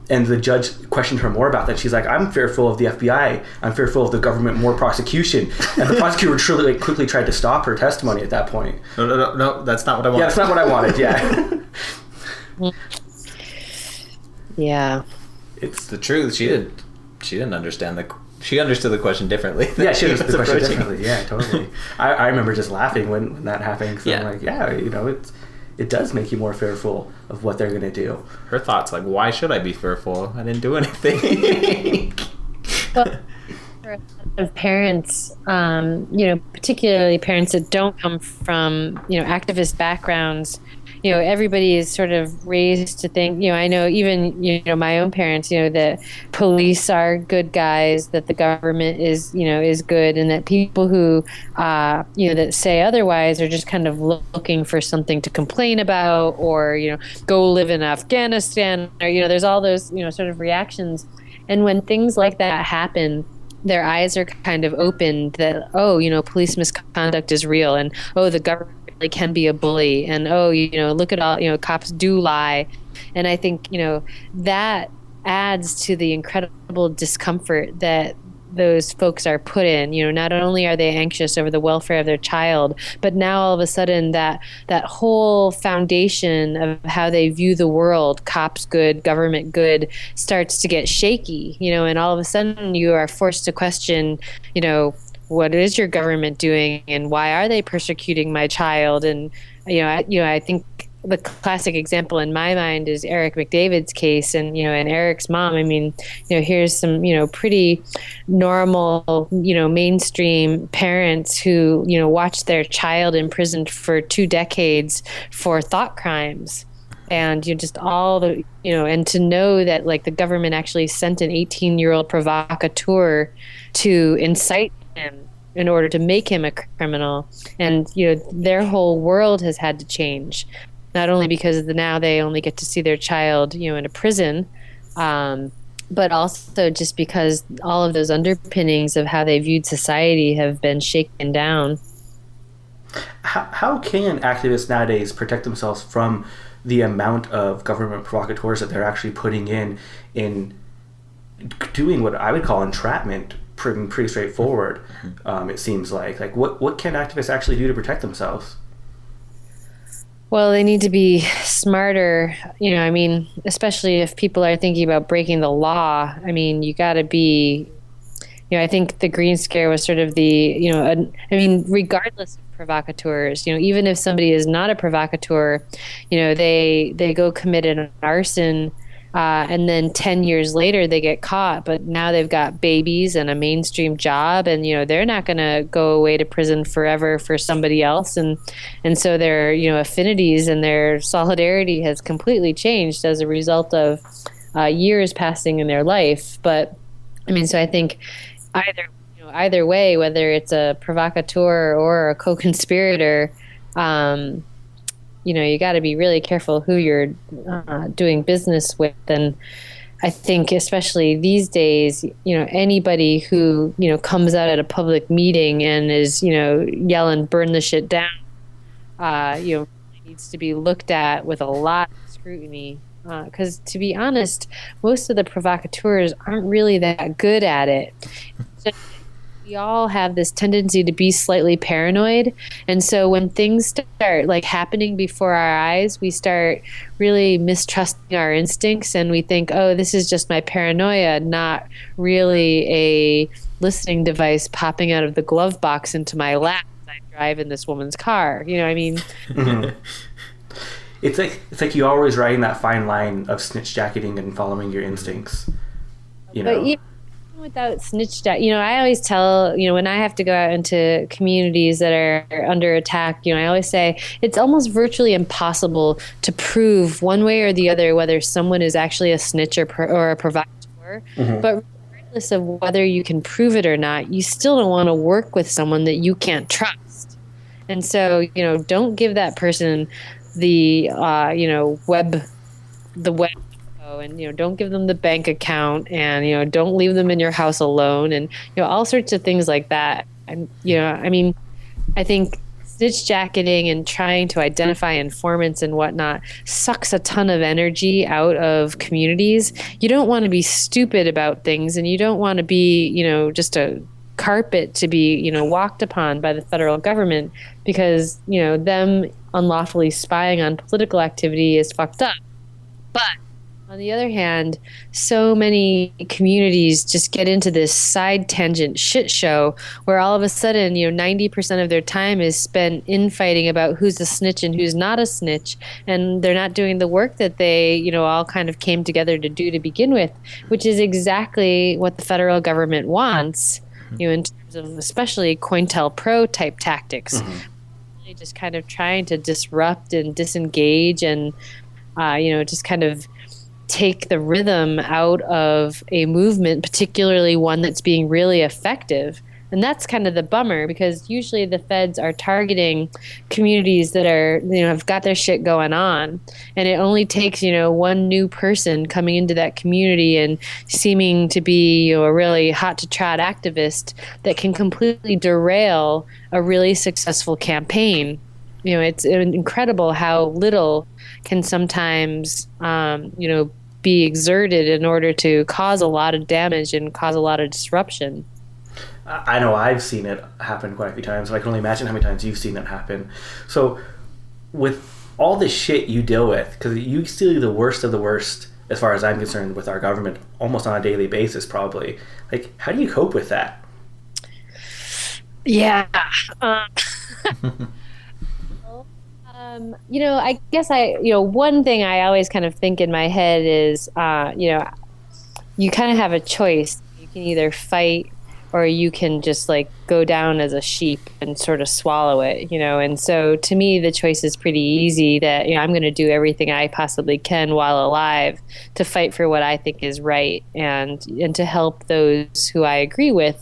And the judge questioned her more about that. She's like, I'm fearful of the FBI. I'm fearful of the government, more prosecution. And the prosecutor truly quickly tried to stop her testimony at that point. No, that's not what I wanted. Yeah, that's not what I wanted, yeah. Yeah. It's the truth. She didn't understand she understood the question differently. Yeah, she understood the question differently. Yeah, totally. I remember just laughing when that happened. So I'm like, yeah, it does make you more fearful of what they're going to do. Her thoughts like, why should I be fearful? I didn't do anything. Well, for a lot of parents, particularly parents that don't come from, activist backgrounds, everybody is sort of raised to think, I know even, my own parents, that police are good guys, that the government is good, and that people who, that say otherwise are just kind of looking for something to complain about, or, go live in Afghanistan, or, there's all those, sort of reactions. And when things like that happen, their eyes are kind of opened that, police misconduct is real, and, the government can be a bully, and look at all, cops do lie. And I think that adds to the incredible discomfort that those folks are put in. Not only are they anxious over the welfare of their child, but now all of a sudden that whole foundation of how they view the world, cops good, government good, starts to get shaky, and all of a sudden you are forced to question, what is your government doing, and why are they persecuting my child? And I think the classic example in my mind is Eric McDavid's case, and and Eric's mom. I mean, here's some pretty normal mainstream parents who watched their child imprisoned for 2 decades for thought crimes. And just all the and to know that like the government actually sent an 18-year-old provocateur to incite him in order to make him a criminal, and their whole world has had to change, not only because now they only get to see their child in a prison, but also just because all of those underpinnings of how they viewed society have been shaken down. How can activists nowadays protect themselves from the amount of government provocateurs that they're actually putting in doing what I would call entrapment? Pretty straightforward. It seems like what can activists actually do to protect themselves? Well, they need to be smarter, especially if people are thinking about breaking the law. You got to be, I think the Green Scare was sort of the, regardless of provocateurs, even if somebody is not a provocateur, they go commit an arson, and then 10 years later they get caught, but now they've got babies and a mainstream job, and they're not going to go away to prison forever for somebody else, and so their affinities and their solidarity has completely changed as a result of years passing in their life. But so I think either way, whether it's a provocateur or a co-conspirator, you got to be really careful who you're doing business with. And I think especially these days, anybody who, comes out at a public meeting and is, yelling, burn the shit down, needs to be looked at with a lot of scrutiny. Because to be honest, most of the provocateurs aren't really that good at it. We all have this tendency to be slightly paranoid, and so when things start happening before our eyes, we start really mistrusting our instincts, and we think, oh, this is just my paranoia, not really a listening device popping out of the glove box into my lap as I drive in this woman's car. Mm-hmm. It's like you always riding that fine line of snitch jacketing and following your instincts. But without snitch I always tell, when I have to go out into communities that are under attack, I always say it's almost virtually impossible to prove one way or the other whether someone is actually a snitch or a provocateur. Mm-hmm. But regardless of whether you can prove it or not, you still don't want to work with someone that you can't trust. And so, don't give that person the web and don't give them the bank account, and don't leave them in your house alone, and all sorts of things like that. And I think snitch jacketing and trying to identify informants and whatnot sucks a ton of energy out of communities. You don't want to be stupid about things, and you don't want to be, just a carpet to be, walked upon by the federal government, because, them unlawfully spying on political activity is fucked up. But on the other hand, so many communities just get into this side tangent shit show where all of a sudden, 90% of their time is spent infighting about who's a snitch and who's not a snitch. And they're not doing the work that they, all kind of came together to do to begin with, which is exactly what the federal government wants, in terms of especially COINTELPRO type tactics. Really just kind of trying to disrupt and disengage and, just kind of take the rhythm out of a movement, particularly one that's being really effective. And that's kind of the bummer, because usually the feds are targeting communities that are, have got their shit going on. And it only takes, one new person coming into that community and seeming to be, a really hot to trot activist that can completely derail a really successful campaign. It's incredible how little can sometimes, be exerted in order to cause a lot of damage and cause a lot of disruption. I know I've seen it happen quite a few times, and I can only imagine how many times you've seen it happen. So with all the shit you deal with, because you see the worst of the worst, as far as I'm concerned, with our government almost on a daily basis, probably. Like, how do you cope with that? Yeah. I guess one thing I always kind of think in my head is, you kind of have a choice. You can either fight, or you can just go down as a sheep and sort of swallow it, And so to me, the choice is pretty easy, that, I'm going to do everything I possibly can while alive to fight for what I think is right, and to help those who I agree with,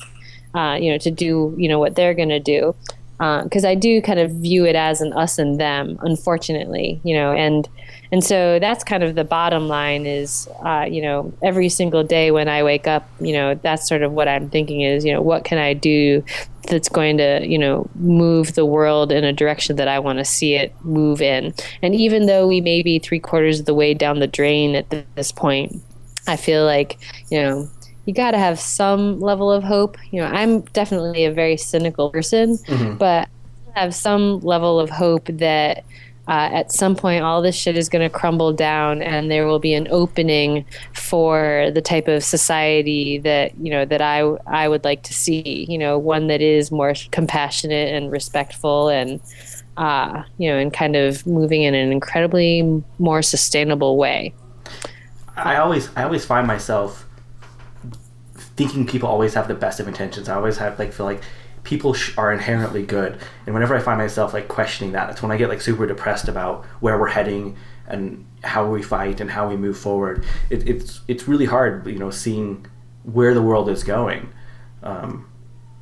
to do, what they're going to do. Because I do kind of view it as an us and them, unfortunately, and so that's kind of the bottom line is, every single day when I wake up, that's sort of what I'm thinking is, what can I do that's going to, move the world in a direction that I want to see it move in. And even though we may be 3/4 of the way down the drain at this point, I feel like, you got to have some level of hope. I'm definitely a very cynical person, but I have some level of hope that at some point all this shit is going to crumble down, and there will be an opening for the type of society that, that I would like to see, one that is more compassionate and respectful and, and kind of moving in an incredibly more sustainable way. I always find myself thinking people always have the best of intentions. I always feel like people are inherently good, and whenever I find myself questioning that, that's when I get super depressed about where we're heading and how we fight and how we move forward. It's really hard, seeing where the world is going.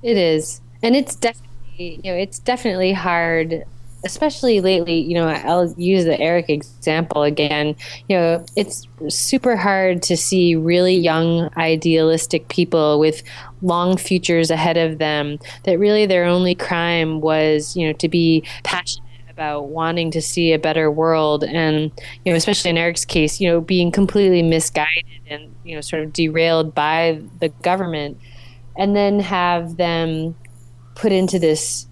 It is, and it's definitely hard, especially lately. I'll use the Eric example again. It's super hard to see really young, idealistic people with long futures ahead of them that really their only crime was, to be passionate about wanting to see a better world. And, especially in Eric's case, being completely misguided and, sort of derailed by the government, and then have them put into this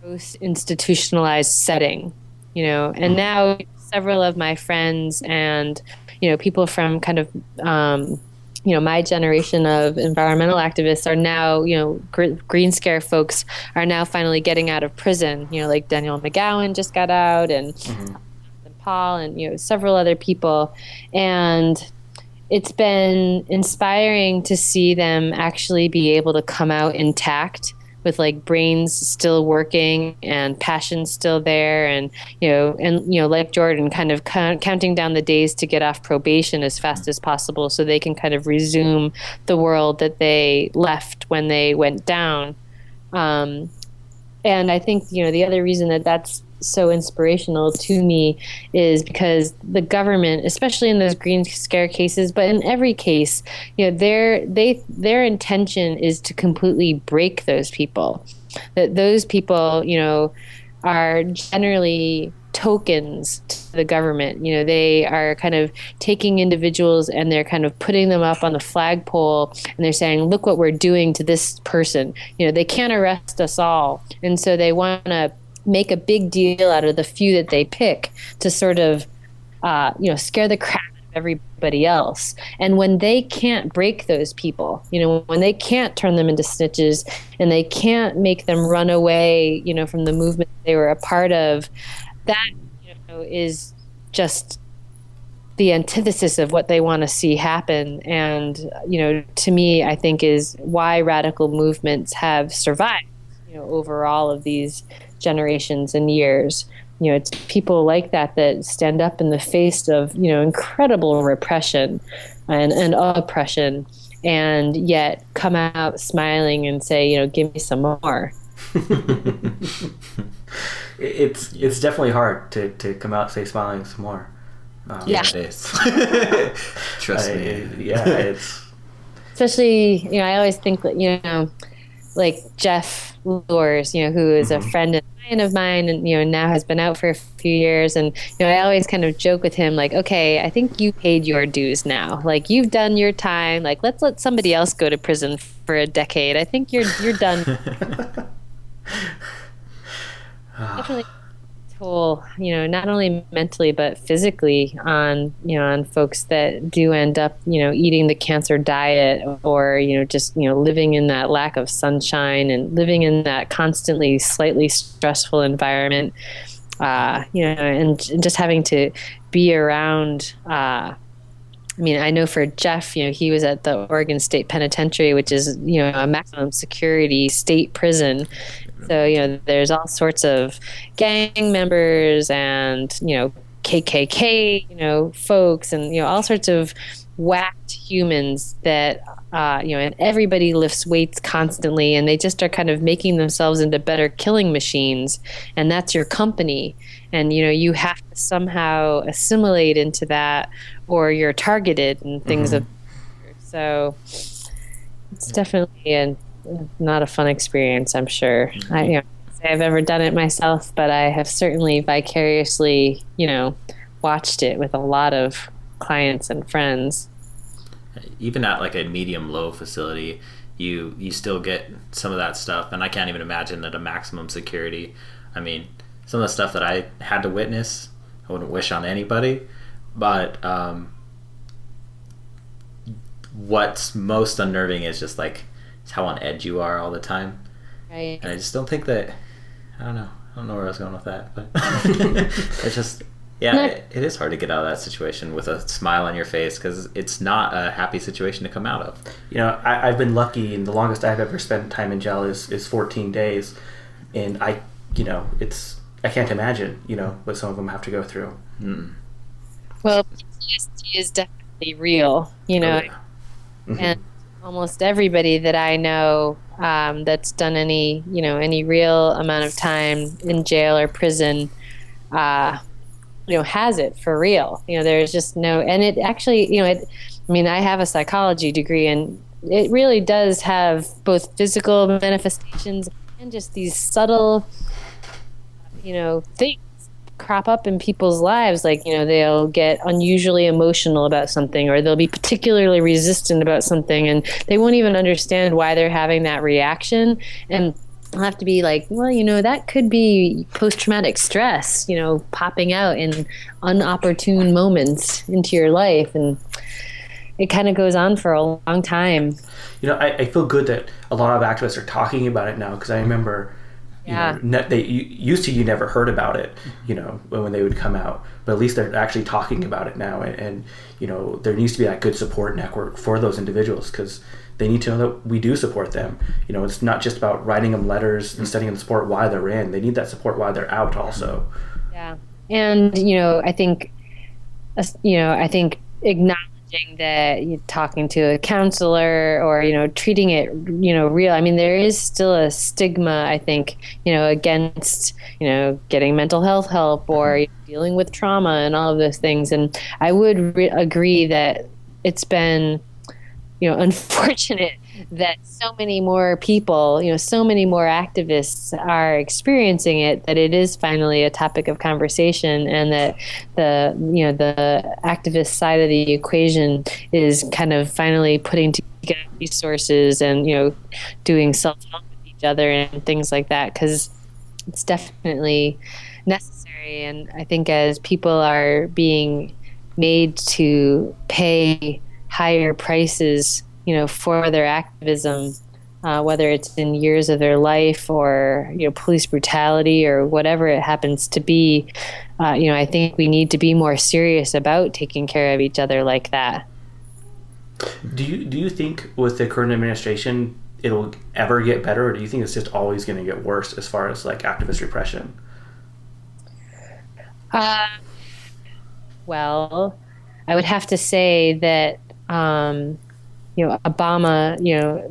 gross institutionalized setting, and now several of my friends and, people from kind of, my generation of environmental activists are now, Green Scare folks are now finally getting out of prison, like Daniel McGowan just got out, and Paul and, several other people. And it's been inspiring to see them actually be able to come out intact, with brains still working and passion still there, and like Jordan, kind of counting down the days to get off probation as fast as possible, so they can kind of resume the world that they left when they went down. And I think the other reason that that's so inspirational to me is because the government, especially in those Green Scare cases, but in every case, their intention is to completely break those people. That those people, are generally tokens to the government. They are kind of taking individuals and they're kind of putting them up on the flagpole, and they're saying, look what we're doing to this person. They can't arrest us all. And so they want to make a big deal out of the few that they pick to sort of, scare the crap out of everybody else. And when they can't break those people, when they can't turn them into snitches and they can't make them run away, from the movement they were a part of, that, is just the antithesis of what they want to see happen. And, to me, I think is why radical movements have survived, over all of these generations and years. It's people like that stand up in the face of, incredible repression and oppression, and yet come out smiling and say, give me some more. It's definitely hard to come out and say smiling some more. Yeah, it is. Trust me. Yeah, it's especially, I always think that, like Jeff Lures, who is a friend of mine and, now has been out for a few years. And, I always kind of joke with him, like, okay, I think you paid your dues now. Like, you've done your time. Like, let's let somebody else go to prison for a decade. I think you're done. Definitely toll, not only mentally but physically on folks that do end up, eating the cancer diet, or, just, living in that lack of sunshine and living in that constantly slightly stressful environment, and just having to be around, I know for Jeff, he was at the Oregon State Penitentiary, which is, a maximum security state prison. So, there's all sorts of gang members and, KKK, folks and, all sorts of whacked humans that, and everybody lifts weights constantly, and they just are kind of making themselves into better killing machines. And that's your company. And, you have to somehow assimilate into that, or you're targeted and things of. So it's definitely not a fun experience, I'm sure. I've ever done it myself, but I have certainly vicariously, watched it with a lot of clients and friends. Even at like a medium-low facility, you still get some of that stuff, and I can't even imagine at a maximum security. I mean, some of the stuff that I had to witness, I wouldn't wish on anybody, but what's most unnerving is just like how on edge you are all the time. Right. And I just don't think that, I don't know where I was going with that, but it's just, it is hard to get out of that situation with a smile on your face, because it's not a happy situation to come out of. I've been lucky, and the longest I've ever spent time in jail is 14 days, and I can't imagine, what some of them have to go through. Well, PTSD is definitely real, and almost everybody that I know that's done any real amount of time in jail or prison, has it for real. There's just no, and it actually, I have a psychology degree, and it really does have both physical manifestations and just these subtle, things crop up in people's lives. Like, they'll get unusually emotional about something, or they'll be particularly resistant about something, and they won't even understand why they're having that reaction. And I'll have to be like, well, that could be post-traumatic stress, popping out in unopportune moments into your life. And it kind of goes on for a long time. I feel good that a lot of activists are talking about it now, because I remember you never heard about it, when they would come out, but at least they're actually talking about it now. And there needs to be that good support network for those individuals, because they need to know that we do support them. It's not just about writing them letters and sending them support while they're in. They need that support while they're out also. Yeah. And, I think acknowledging that you're talking to a counselor, or, treating it, real. There is still a stigma, I think, against, getting mental health help, or dealing with trauma and all of those things. And I would agree that it's been, unfortunate that so many more people, so many more activists are experiencing it, that it is finally a topic of conversation, and that the activist side of the equation is kind of finally putting together resources and, doing self-help with each other and things like that, because it's definitely necessary. And I think as people are being made to pay higher prices, for their activism, whether it's in years of their life or, police brutality or whatever it happens to be, I think we need to be more serious about taking care of each other like that. Do you think with the current administration it'll ever get better, or do you think it's just always going to get worse as far as like activist repression? Well, I would have to say that, Obama,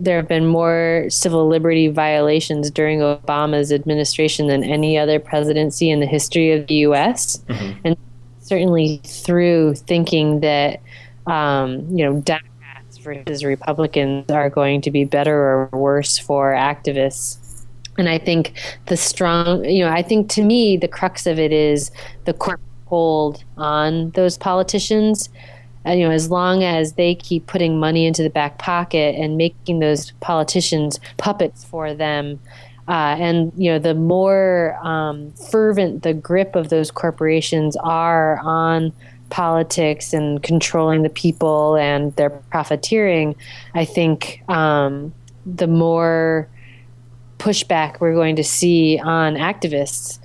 there have been more civil liberty violations during Obama's administration than any other presidency in the history of the U.S. Mm-hmm. And certainly through thinking that, Democrats versus Republicans are going to be better or worse for activists. And I think I think to me, the crux of it is the corporate hold on those politicians. As long as they keep putting money into the back pocket and making those politicians puppets for them, and the more fervent the grip of those corporations are on politics and controlling the people and their profiteering, I think the more pushback we're going to see on activists.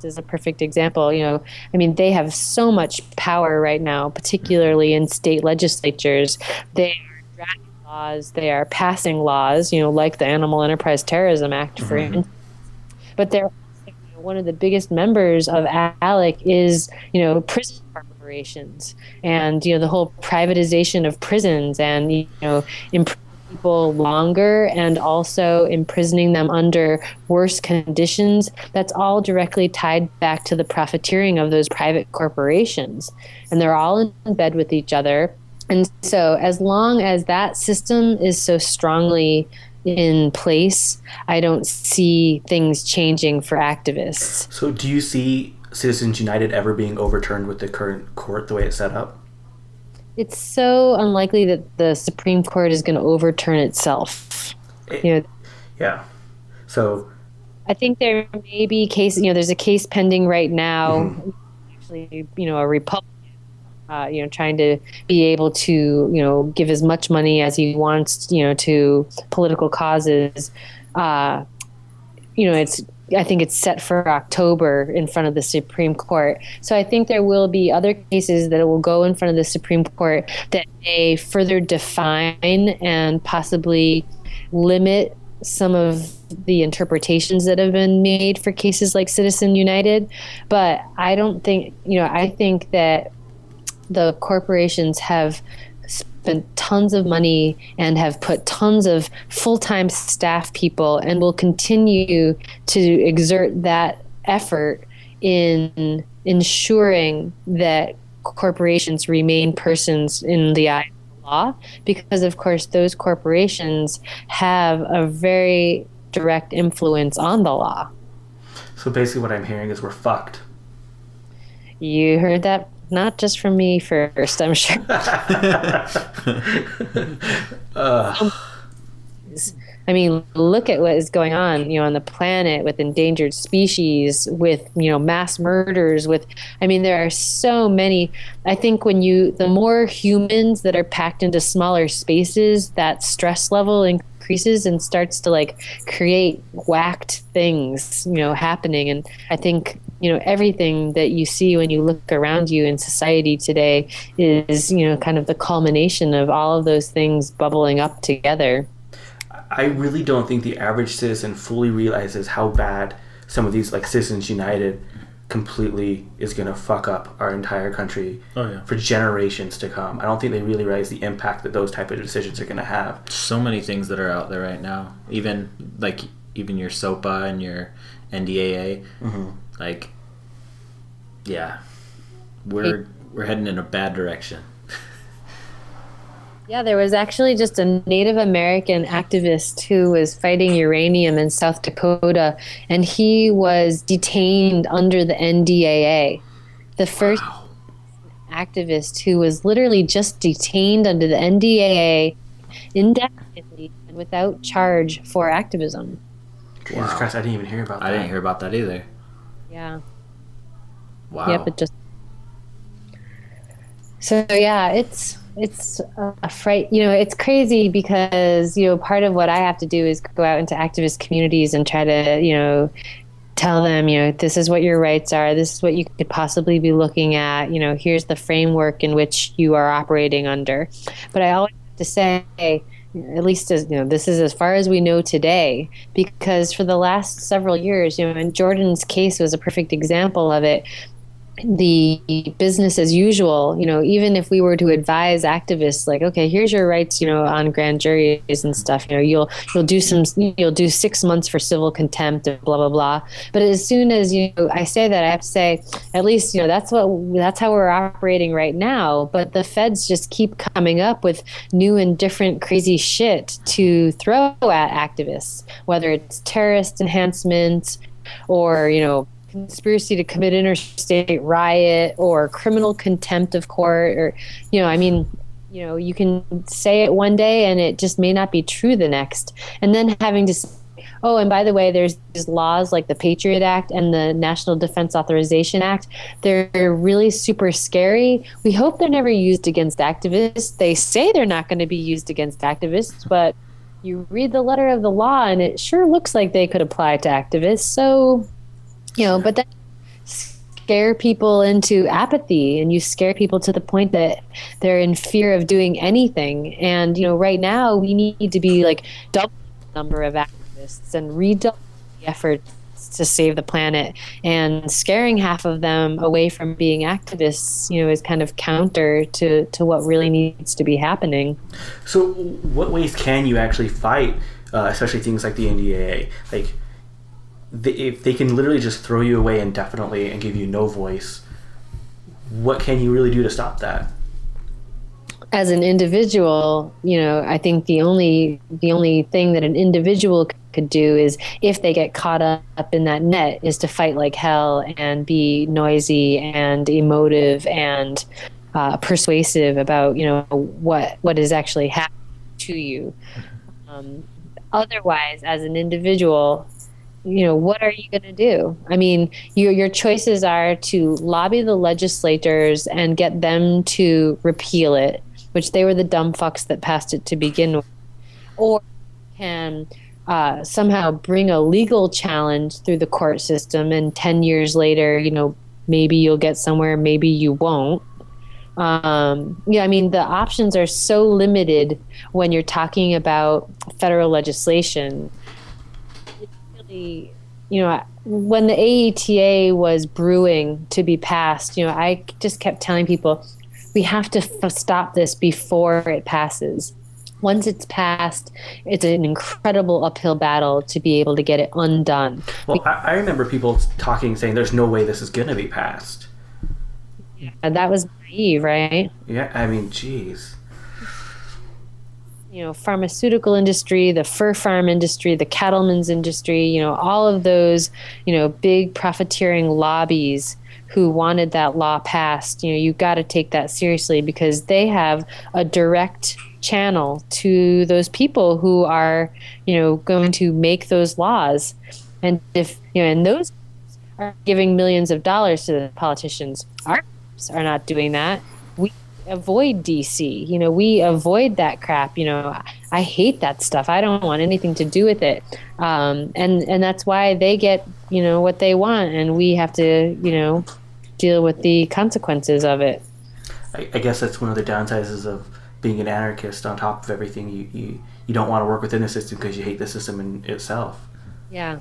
Is a perfect example. They have so much power right now, particularly in state legislatures. They are drafting laws, they are passing laws, like the Animal Enterprise Terrorism Act, for instance. But they're one of the biggest members of ALEC is, prison corporations, and the whole privatization of prisons, and imprisoning people longer and also imprisoning them under worse conditions. That's all directly tied back to the profiteering of those private corporations, and they're all in bed with each other. And so as long as that system is so strongly in place, I don't see things changing for activists. So do you see Citizens United ever being overturned with the current court the way it's set up? It's so unlikely that the Supreme Court is going to overturn itself. Yeah. So I think there may be cases, there's a case pending right now, mm-hmm. Actually, a Republican, trying to be able to, give as much money as he wants, to political causes. I think it's set for October in front of the Supreme Court. So I think there will be other cases that will go in front of the Supreme Court that may further define and possibly limit some of the interpretations that have been made for cases like Citizen United. But I don't think, I think that the corporations have spent tons of money and have put tons of full-time staff people and will continue to exert that effort in ensuring that corporations remain persons in the eye of the law, because of course those corporations have a very direct influence on the law. So basically what I'm hearing is we're fucked. You heard that not just from me first, I'm sure. Look at what is going on, on the planet with endangered species, with, mass murders, there are so many. I think the more humans that are packed into smaller spaces, that stress level increases and starts to create whacked things, happening. And I think, everything that you see when you look around you in society today is, kind of the culmination of all of those things bubbling up together. I really don't think the average citizen fully realizes how bad some of these, Citizens United, completely is going to fuck up our entire country for generations to come. I don't think they really realize the impact that those type of decisions are going to have. So many things that are out there right now, even your SOPA and your NDAA, mm-hmm. We're heading in a bad direction. Yeah, there was actually just a Native American activist who was fighting uranium in South Dakota, and he was detained under the NDAA. The first Wow. activist who was literally just detained under the NDAA indefinitely and without charge for activism. Jesus Wow. Christ, I didn't even hear about that. I didn't hear about that either. Yeah. Wow. Yep, it just so yeah, it's a fright. It's crazy because part of what I have to do is go out into activist communities and try to tell them this is what your rights are, this is what you could possibly be looking at, here's the framework in which you are operating under. But I always have to say, at least as this is as far as we know today, because for the last several years, and Jordan's case was a perfect example of it, the business as usual, even if we were to advise activists like, okay, here's your rights, on grand juries and stuff, you'll do 6 months for civil contempt and blah, blah, blah. But as soon as, I say that, I have to say, at least, that's how we're operating right now. But the feds just keep coming up with new and different crazy shit to throw at activists, whether it's terrorist enhancement or, conspiracy to commit interstate riot or criminal contempt of court, or you can say it one day and it just may not be true the next, and then having to say, oh, and by the way, there's these laws like the Patriot Act and the National Defense Authorization Act. They're really super scary. We hope they're never used against activists. They say they're not going to be used against activists, but you read the letter of the law and it sure looks like they could apply to activists. So but then scare people into apathy, and you scare people to the point that they're in fear of doing anything. And, right now we need to be like double the number of activists and redouble the efforts to save the planet. And scaring half of them away from being activists, is kind of counter to what really needs to be happening. So what ways can you actually fight, especially things like the NDAA? Like, if they can literally just throw you away indefinitely and give you no voice, what can you really do to stop that? As an individual, I think the only thing that an individual could do is, if they get caught up in that net, is to fight like hell and be noisy and emotive and persuasive about what is actually happening to you. Otherwise, as an individual, what are you going to do? I mean, your choices are to lobby the legislators and get them to repeal it, which they were the dumb fucks that passed it to begin with, or can somehow bring a legal challenge through the court system, and 10 years later, maybe you'll get somewhere, maybe you won't. The options are so limited when you're talking about federal legislation. When the AETA was brewing to be passed, I just kept telling people, we have to stop this before it passes. Once it's passed, it's an incredible uphill battle to be able to get it undone. Well, I remember people saying there's no way this is going to be passed. Yeah, that was naive, right? Yeah, I mean, geez. Pharmaceutical industry, the fur farm industry, the cattlemen's industry, all of those, big profiteering lobbies who wanted that law passed, you've got to take that seriously, because they have a direct channel to those people who are, going to make those laws. And if, and those are giving millions of dollars to the politicians, our are not doing that. We avoid DC, we avoid that crap. I hate that stuff. I don't want anything to do with it. And that's why they get, what they want, and we have to, deal with the consequences of it. I guess that's one of the downsides of being an anarchist. On top of everything, you don't want to work within the system because you hate the system in itself. Yeah.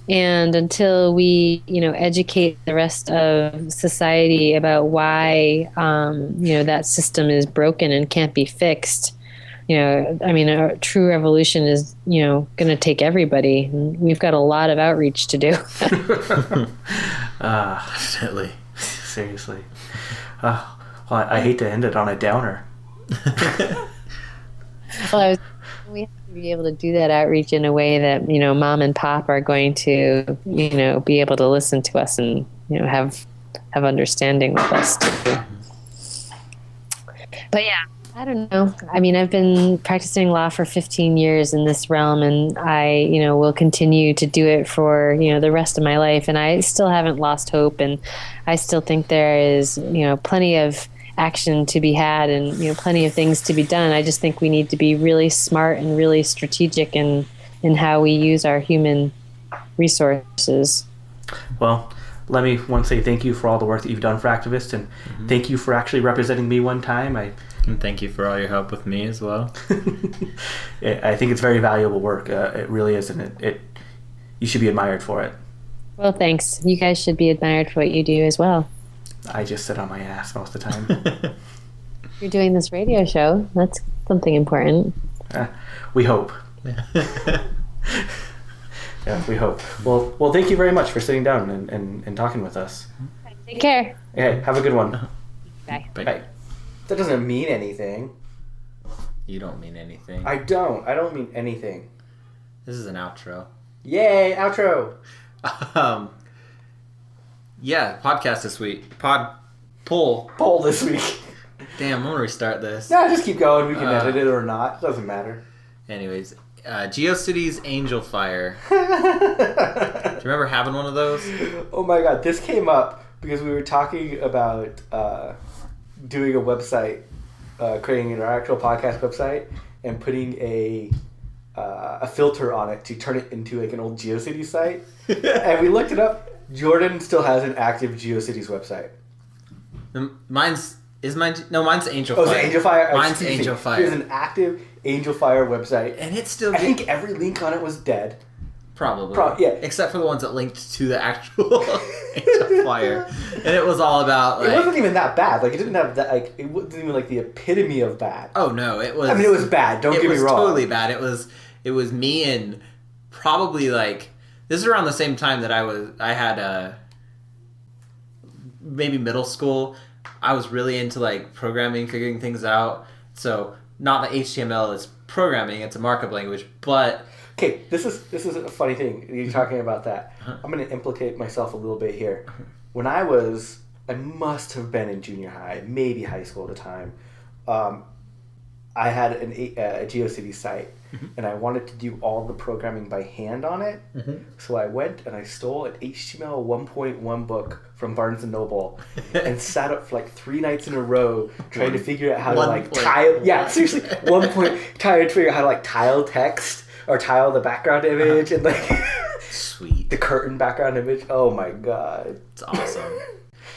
And until we, educate the rest of society about why, that system is broken and can't be fixed, a true revolution is, going to take everybody. And we've got a lot of outreach to do. Definitely. Seriously. Well, I hate to end it on a downer. Well, we have to be able to do that outreach in a way that, mom and pop are going to, be able to listen to us and, have understanding with us too. But yeah, I don't know. I mean, I've been practicing law for 15 years in this realm, and I, will continue to do it for, the rest of my life. And I still haven't lost hope. And I still think there is, plenty of action to be had and, plenty of things to be done. I just think we need to be really smart and really strategic in how we use our human resources. Well, let me once say thank you for all the work that you've done for activists, and thank you for actually representing me one time. And thank you for all your help with me as well. I think it's very valuable work. It really is, and it you should be admired for it. Well, thanks. You guys should be admired for what you do as well. I just sit on my ass most of the time. You're doing this radio show. That's something important. We hope. Yeah, we hope. Well, thank you very much for sitting down and talking with us. Take care. Hey, have a good one. Bye. Bye. That doesn't mean anything. You don't mean anything. I don't mean anything. This is an outro. Yay, outro. Yeah, podcast this week. Poll this week. Damn, I'm gonna restart this. No, just keep going. We can edit it or not. It doesn't matter. Anyways, GeoCities Angel Fire. Do you remember having one of those? Oh my god, this came up because we were talking about doing a website, creating an actual podcast website, and putting a filter on it to turn it into like an old GeoCities site. And we looked it up. Jordan still has an active GeoCities website. Mine's Angel Oh, Fire. is it Angel Fire? Mine's Angel Fire. There's an active Angel Fire website. And it's still... I think every link on it was dead. Probably. Yeah. Except for the ones that linked to the actual Angel Fire. And it was all about, like... It wasn't even that bad. Like, it didn't have that... Like, it wasn't even, like, the epitome of bad. Oh, no. It was... I mean, it was bad. Don't get me wrong. It was totally bad. It was me and probably, like... This is around the same time that I had maybe middle school. I was really into like programming, figuring things out. So not the HTML is programming; it's a markup language. But okay, this is a funny thing. You're talking about that. I'm going to implicate myself a little bit here. When I must have been in junior high, maybe high school at the time. I had a GeoCities site, and I wanted to do all the programming by hand on it. So I went and I stole an HTML 1.1 book from Barnes & Noble and sat up for like 3 nights in a row trying to figure out how to like tile... Yeah, seriously. Trying to figure out how to like tile text or tile the background image and like... Sweet. The curtain background image. Oh my god. It's awesome.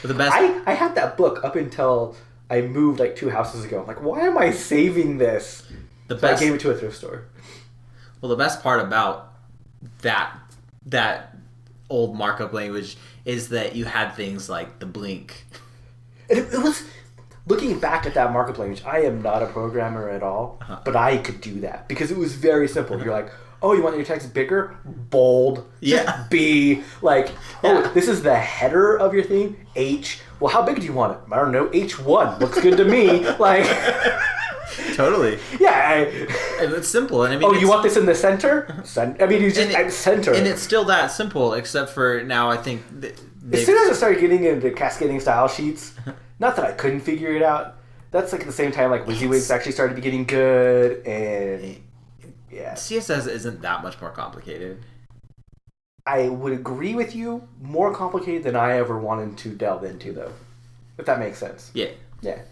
But the best... I had that book up until... I moved like 2 houses ago. I'm like, why am I saving this? I gave it to a thrift store. Well, the best part about that old markup language is that you had things like the blink. It was looking back at that markup language. I am not a programmer at all, but I could do that because it was very simple. You're like, oh, you want your text bigger? Bold. Just B. Like, oh, this is the header of your thing. H. Well, how big do you want it? I don't know. H1 looks good to me. Like, totally. Yeah. And it's simple. And I mean, you want this in the center? You just center. And it's still that simple, except for now. I think as soon as I started getting into cascading style sheets, not that I couldn't figure it out. That's like at the same time, like WYSIWYGs actually started to be getting good, and yeah, CSS isn't that much more complicated. I would agree with you. More complicated than I ever wanted to delve into, though. If that makes sense. Yeah. Yeah.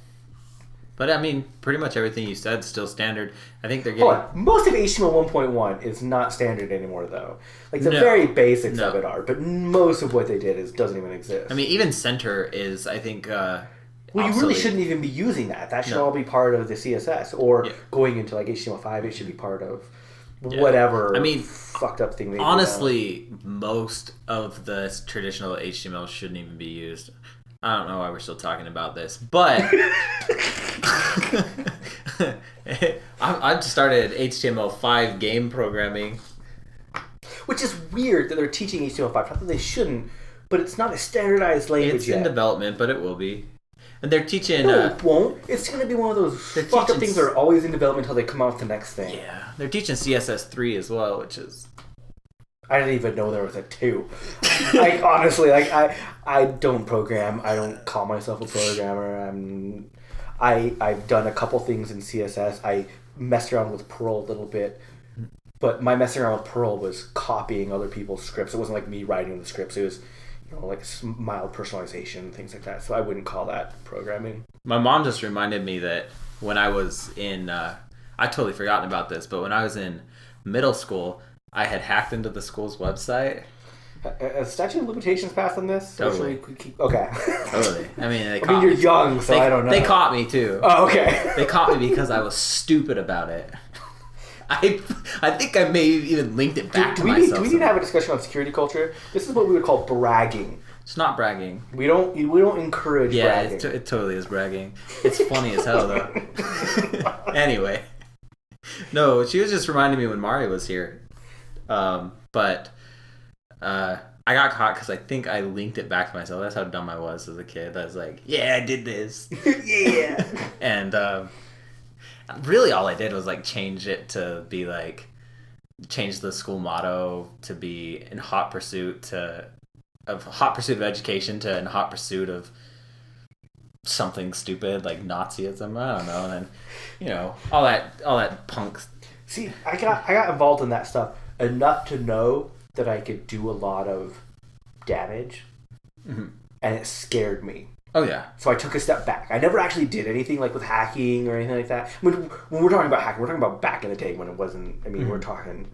But I mean, pretty much everything you said is still standard. I think they're getting... Most of HTML 1.1 is not standard anymore, though. Like, the very basics of it are, but most of what they did doesn't even exist. I mean, even center is, I think... well, you really shouldn't even be using that. That should all be part of the CSS. Or going into, like, HTML5, it should be part of whatever fucked up thing they honestly, most of the traditional HTML shouldn't even be used. I don't know why we're still talking about this, but I've started HTML5 game programming. Which is weird that they're teaching HTML5. Not that they shouldn't, but it's not a standardized language It's yet. in development, but it will be. And they're teaching... No, it won't. It's going to be one of those fucked up things that are always in development until they come out with the next thing. Yeah. They're teaching CSS3 as well, which is... I didn't even know there was a 2. Like, honestly, like, I don't program. I don't call myself a programmer. I've done a couple things in CSS. I messed around with Perl a little bit. But my messing around with Perl was copying other people's scripts. It wasn't like me writing the scripts. It was, like mild personalization, things like that. So I wouldn't call that programming. My mom just reminded me that when I was in... I totally forgotten about this, but when I was in middle school, I had hacked into the school's website. A statute of limitations passed on this? Totally. Okay. Totally. I mean, you're young, so I don't know. They caught me, too. Oh, okay. They caught me because I was stupid about it. I think I may have even linked it back to myself. Do we need to have a discussion on security culture? This is what we would call bragging. It's not bragging. We don't encourage bragging. Yeah, it totally is bragging. It's funny as hell, though. Anyway. No, she was just reminding me when Mari was here. But I got caught because I think I linked it back to myself. That's how dumb I was as a kid. I was like, yeah, I did this. Yeah. And really all I did was like change it to be like, change the school motto to be in hot pursuit of education to in hot pursuit of something stupid like Nazism. I don't know. And all that punk. See, I got involved in that stuff enough to know that I could do a lot of damage, and it scared me. Oh yeah. So I took a step back. I never actually did anything like with hacking or anything like that. When we're talking about hacking, we're talking about back in the day when it wasn't. I mean, we're talking,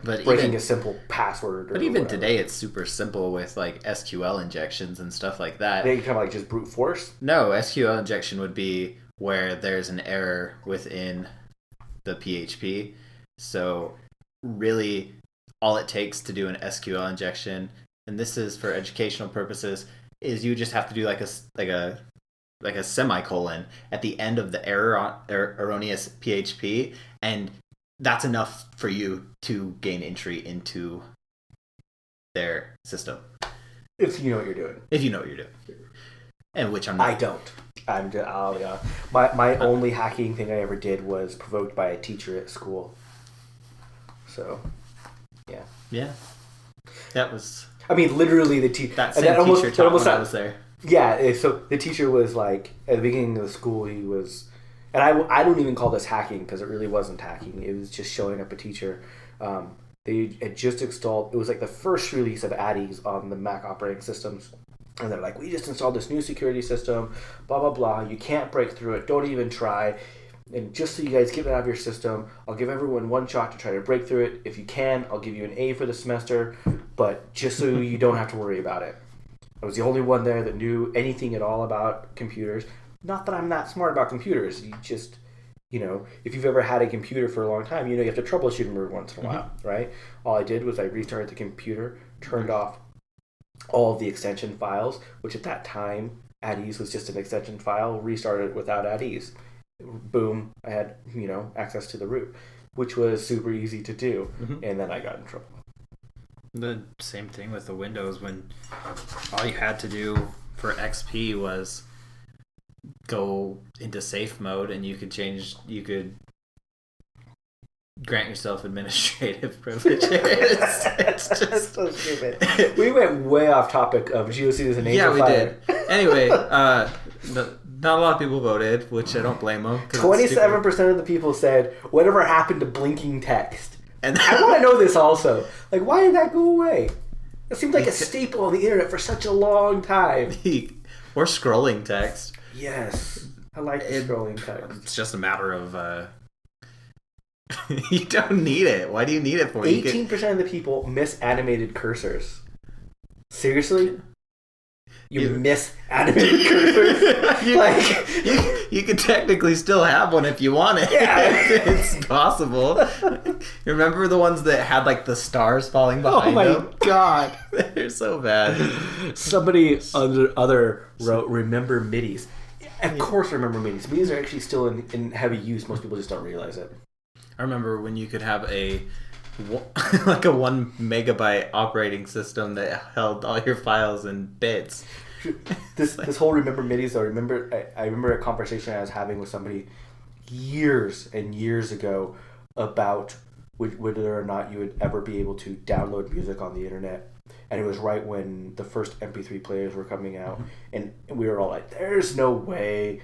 breaking a simple password. But even today, it's super simple with like SQL injections and stuff like that. They kind of like just brute force. No, SQL injection would be where there's an error within the PHP. So really, all it takes to do an SQL injection, and this is for educational purposes, is you just have to do like a semicolon at the end of the erroneous PHP, and that's enough for you to gain entry into their system. If you know what you're doing. And which I'm not. I don't. My only hacking thing I ever did was provoked by a teacher at school. So, yeah. Yeah. That was... I mean, literally the teacher... That same teacher taught when I was there. Yeah, so the teacher was like, at the beginning of the school, he was... And I don't even call this hacking, because it really wasn't hacking. It was just showing up a teacher. They had just installed... It was like the first release of Addies on the Mac operating systems. And they're like, we just installed this new security system, blah, blah, blah. You can't break through it. Don't even try. And just so you guys get it out of your system, I'll give everyone one shot to try to break through it. If you can, I'll give you an A for the semester. But just so you don't have to worry about it. I was the only one there that knew anything at all about computers. Not that I'm not smart about computers. You just, if you've ever had a computer for a long time, you have to troubleshoot them every once in a while, right? All I did was I restarted the computer, turned off all of the extension files, which at that time, Addies was just an extension file, restarted it without Addies. Boom, I had, access to the root, which was super easy to do, and then I got in trouble. The same thing with the Windows, when all you had to do for XP was go into safe mode, and you could grant yourself administrative privileges. It's just so stupid. We went way off topic of GeoCities and Angel Fire. Yeah, we did. Anyway, not a lot of people voted, which I don't blame them. 27% of the people said, whatever happened to blinking text? And I want to know this also. Like, why did that go away? It seemed like a staple on the internet for such a long time. Or scrolling text. Yes. I like the scrolling text. It's just a matter of... you don't need it. Why do you need it for? 18% of the people miss animated cursors. Seriously? You miss animated cursors? You could technically still have one if you want it. Yeah. It's possible. You remember the ones that had like the stars falling behind them? Oh my god. They're so bad. Somebody wrote, remember midis. Of course remember midis. Midis are actually still in heavy use. Most people just don't realize it. I remember when you could have like a 1 megabyte operating system that held all your files in bits. This whole remember midis though. I remember a conversation I was having with somebody years and years ago about whether or not you would ever be able to download music on the internet. And it was right when the first MP3 players were coming out, and we were all like, "There's no way."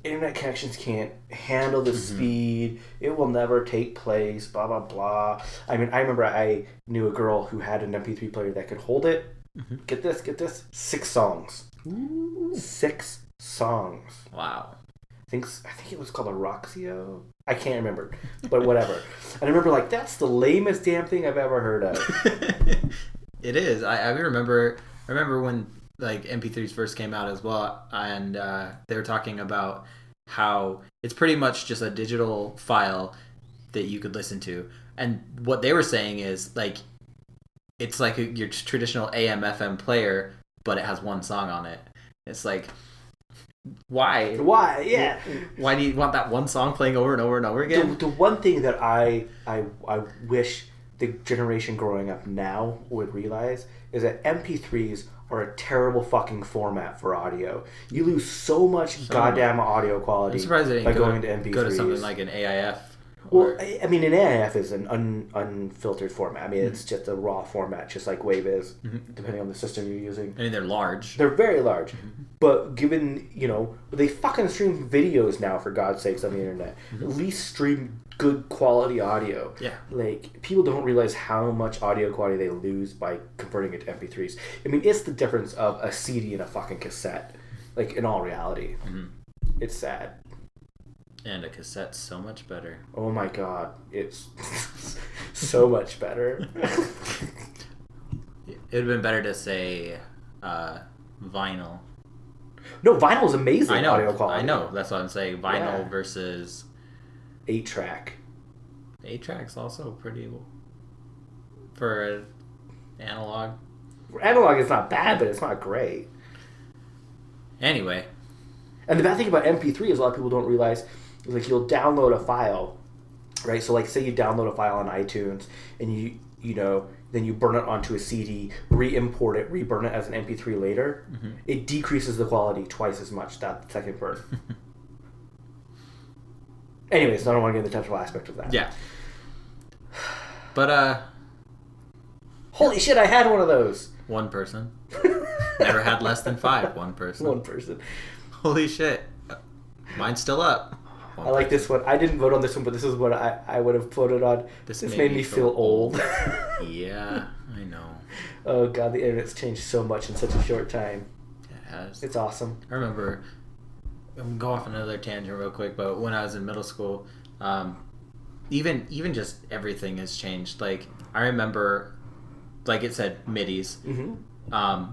Internet connections can't handle the speed. It will never take place, blah, blah, blah. I mean, I remember I knew a girl who had an MP3 player that could hold it. Get this. 6 songs. Ooh. 6 songs. Wow. I think it was called a Roxio. I can't remember, but whatever. And I remember like, that's the lamest damn thing I've ever heard of. It is. I remember when like MP3s first came out as well, and they were talking about how it's pretty much just a digital file that you could listen to, and what they were saying is like it's like your traditional AM/FM player, but it has one song on it. It's like, why? Yeah. Why do you want that one song playing over and over and over again? The one thing that I wish the generation growing up now would realize is that MP3s are a terrible fucking format for audio. You lose so much goddamn audio quality. I'm surprised they by didn't going to MP3s. go to something like an AIF. Well, I mean, an AIF is an unfiltered format. I mean, it's just a raw format, just like Wave is, depending on the system you're using. I mean, they're large. They're very large. But given, they fucking stream videos now, for God's sakes, on the internet. At least stream good quality audio. Yeah. Like, people don't realize how much audio quality they lose by converting it to MP3s. I mean, it's the difference of a CD and a fucking cassette. Like, in all reality. It's sad. And a cassette's so much better. Oh my god, it's so much better. It would have been better to say vinyl. No, vinyl is amazing. I know, audio quality. I know. That's what I'm saying. Vinyl versus 8-track. 8-track's also pretty for analog. Analog is not bad, but it's not great. Anyway, and the bad thing about MP3 is a lot of people don't realize is like you'll download a file, right? So like say you download a file on iTunes and then you burn it onto a CD, re-import it, re-burn it as an MP3 later. It decreases the quality twice as much that second burn. Anyways, I don't want to get into the technical aspect of that. Yeah. But holy shit, I had one of those. One person. Never had less than 5. One person. One person. Holy shit. Mine's still up. I like this one. I didn't vote on this one, but this is what I would have voted on. This made me feel old. Yeah, I know. Oh god, the internet's changed so much in such a short time. It has. It's awesome. I remember, I'm going to go off on another tangent real quick, but when I was in middle school, even just everything has changed. Like, I remember, like it said, MIDIs.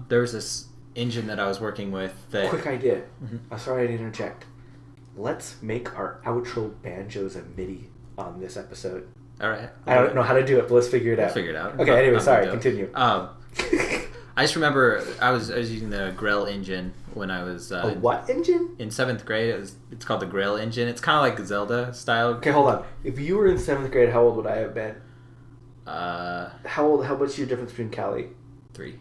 There was this engine that I was working with that... Quick idea. I'm sorry I didn't interject. Let's make our outro banjos a MIDI on this episode. All right. I don't know how to do it, but let's figure it out. We'll figure it out. Okay, anyway, sorry, continue. I just remember I was using the Grell engine when I was... a what engine? In 7th grade. It's called the Grell engine. It's kind of like the Zelda style. Okay, hold on. If you were in 7th grade, how old would I have been? How much is your difference between Callie? 3.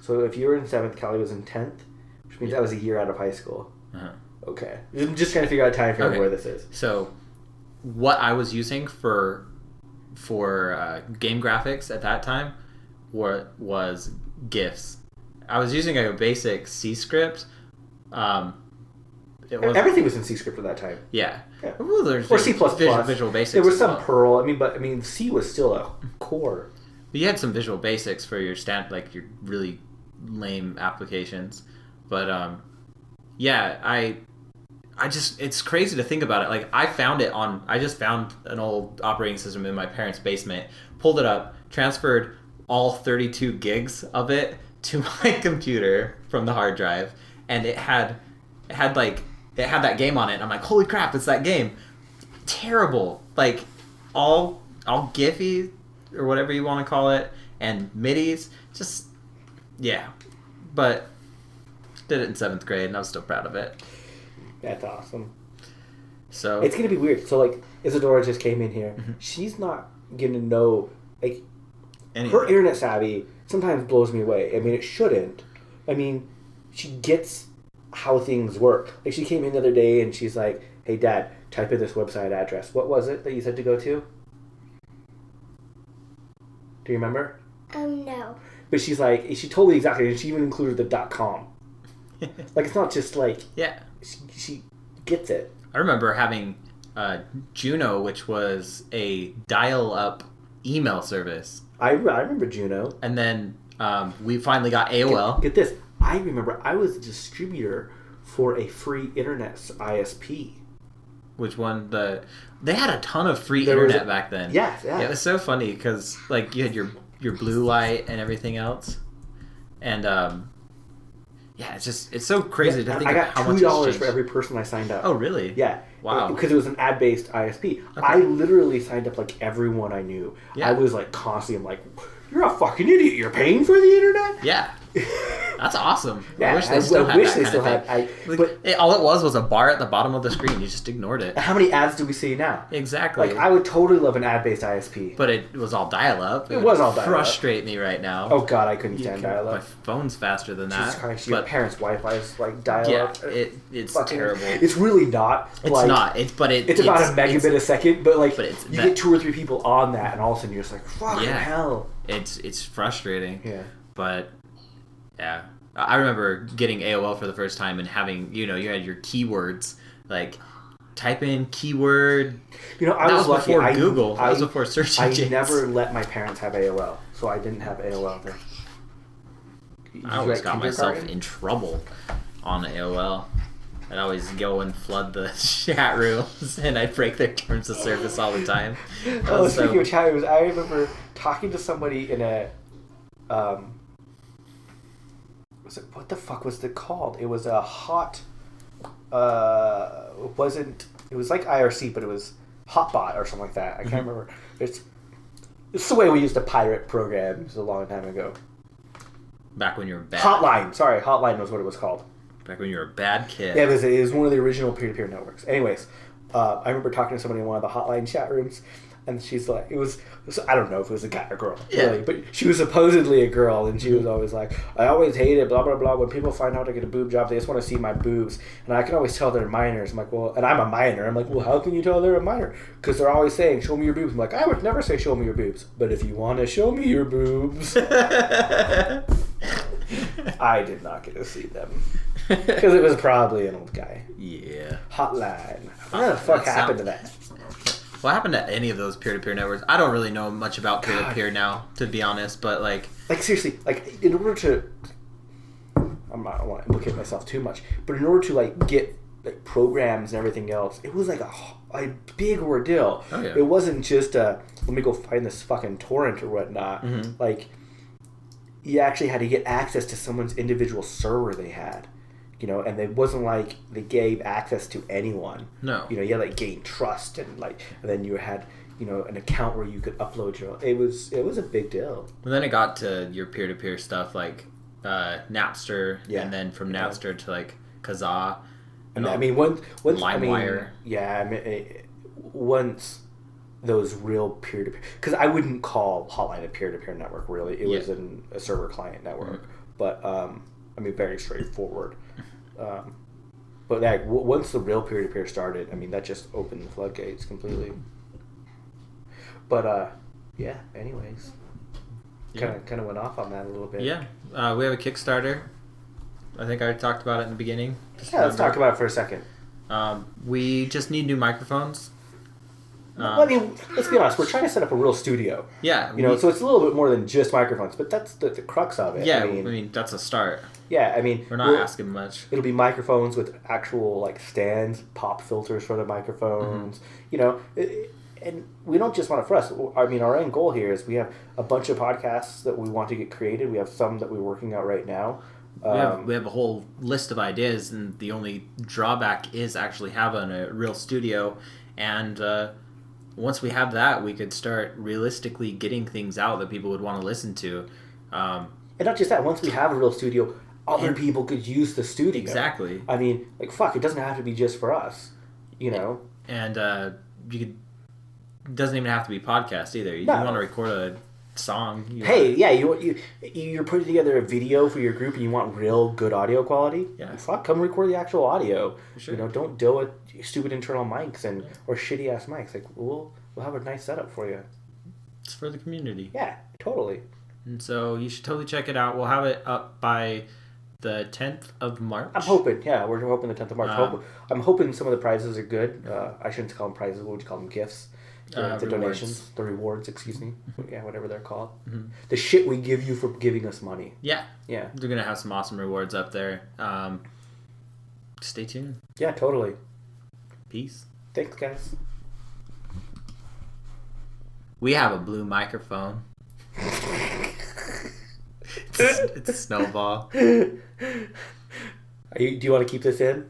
So if you were in 7th, Callie was in 10th, which means I was a year out of high school. Okay. I'm just trying to figure out time frame where this is. So what I was using for game graphics at that time was GIFs. I was using a basic C script. Everything was in C script at that time. Yeah. Well, or C++. Visual Basics. There was some Perl. C was still a core. But you had some Visual Basics for your your really lame applications. But it's crazy to think about it. Like, I just found an old operating system in my parents' basement, pulled it up, transferred all 32 gigs of it to my computer from the hard drive, and it had that game on it. And I'm like, holy crap, it's that game. Terrible. Like, all Giphy or whatever you want to call it, and MIDIs, just but did it in 7th grade, and I was still proud of it. That's awesome. So it's gonna be weird. So like, Isadora just came in here. She's not gonna know her internet savvy sometimes blows me away. I mean, it shouldn't. I mean, she gets how things work. Like, she came in the other day and she's like, "Hey, Dad, type in this website address. What was it that you said to go to? Do you remember?" No. But she's like, she told me exactly, and she even included the .com. Like, it's not just like, Yeah. She gets it. I remember having Juno, which was a dial-up email service. I remember Juno. And then we finally got AOL. Get this. I remember I was a distributor for a free internet ISP. Which one? They had a ton of free There was internet back then. Yeah. It was so funny because like you had your blue light and everything else, and yeah, it's so crazy to think I of got how much $2 for every person I signed up. Oh, really? Yeah. Wow. Because it was an ad-based ISP. Okay. I literally signed up like everyone I knew. Yeah. I was like constantly, I'm like, "You're a fucking idiot. You're paying for the internet?" Yeah. That's awesome. Yeah, I wish they still had that kind of thing. All it was a bar at the bottom of the screen. You just ignored it. How many ads do we see now? Exactly. Like, I would totally love an ad-based ISP. But it was all dial-up. It was all dial-up. Frustrate me right now. Oh God, I couldn't stand dial-up. My phone's faster than that. Jesus Christ, your parents' Wi-Fi is like dial-up. Yeah, it's terrible. It's really not. It's like, not. It's about a megabit a second, but like but you get 2 or 3 people on that, and all of a sudden you're just like, fucking hell. It's frustrating. Yeah. But yeah, I remember getting AOL for the first time and having you had your keywords like type in keyword. I was lucky. Before Google. That was before search engines. I never let my parents have AOL, so I didn't have AOL then. I always got myself in trouble on AOL. I'd always go and flood the chat rooms, and I'd break their terms of service all the time. Speaking of chat rooms, I remember talking to somebody in a what the fuck was it called? It was a hot. It was like IRC, but it was Hotbot or something like that. I can't remember. It's the way we used to pirate programs a long time ago. Back when you were bad. Hotline. Sorry, Hotline was what it was called. Back when you were a bad kid. Yeah, it was one of the original peer-to-peer networks. Anyways, I remember talking to somebody in one of the Hotline chat rooms, and she's like, I don't know if it was a guy or girl, really, but she was supposedly a girl, and she was always like, "I always hate it, blah, blah, blah. When people find out I get a boob job, they just want to see my boobs. And I can always tell they're minors." I'm like, "Well," and I'm a minor. I'm like, "Well, how can you tell they're a minor?" Because they're always saying, "Show me your boobs." I'm like, "I would never say, 'Show me your boobs.' But if you want to show me your boobs." I did not get to see them. Because it was probably an old guy. Yeah. Hotline. What the fuck happened to that? What happened to any of those peer-to-peer networks? I don't really know much about peer-to-peer now, to be honest, but like seriously, like in order to, I don't want to implicate myself too much, but in order to like get like programs and everything else, it was like a big ordeal. Oh, yeah. It wasn't just let me go find this fucking torrent or whatnot. Mm-hmm. Like, you actually had to get access to someone's individual server they had. And it wasn't like they gave access to anyone. No. You had like gain trust and then you had an account where you could upload your own. It was a big deal. And then it got to your peer-to-peer stuff like Napster, and then from Napster to like Kazaa. And I mean, once LimeWire. Once those real peer-to-peer, because I wouldn't call Hotline a peer-to-peer network. Really, it was a server client network, but very straightforward. But once the real peer-to-peer started, that just opened the floodgates completely. But anyways, kind of went off on that a little bit. Yeah, we have a Kickstarter. I think I talked about it in the beginning. Let's talk about it for a second. We just need new microphones. Let's be honest. We're trying to set up a real studio. Yeah. So it's a little bit more than just microphones, but that's the crux of it. Yeah, that's a start. Yeah, we're not asking much. It'll be microphones with actual stands, pop filters for the microphones. And we don't just want it for us. Our end goal here is we have a bunch of podcasts that we want to get created. We have some that we're working out right now. We have a whole list of ideas, and the only drawback is actually having a real studio. And once we have that, we could start realistically getting things out that people would want to listen to. And not just that. Once we have a real studio, other people could use the studio. Exactly. It doesn't have to be just for us. And you could. It doesn't even have to be podcast either. You want to record song. You're putting together a video for your group and you want real good audio quality. Yeah. Fuck, come record the actual audio. Sure. Don't deal with stupid internal mics or shitty ass mics. Like we'll have a nice setup for you. It's for the community. Yeah, totally. And so you should totally check it out. We'll have it up by the 10th of March. I'm hoping. Yeah, we're hoping the 10th of March. I'm hoping some of the prizes are good. I shouldn't call them prizes. What would you call them? Gifts. The Rewards. donations, the rewards, excuse me. Yeah, whatever they're called. Mm-hmm. The shit we give you for giving us money. Yeah. Yeah. They're going to have some awesome rewards up there. Stay tuned. Yeah, totally. Peace. Thanks, guys. We have a blue microphone. it's a snowball. Do you want to keep this in?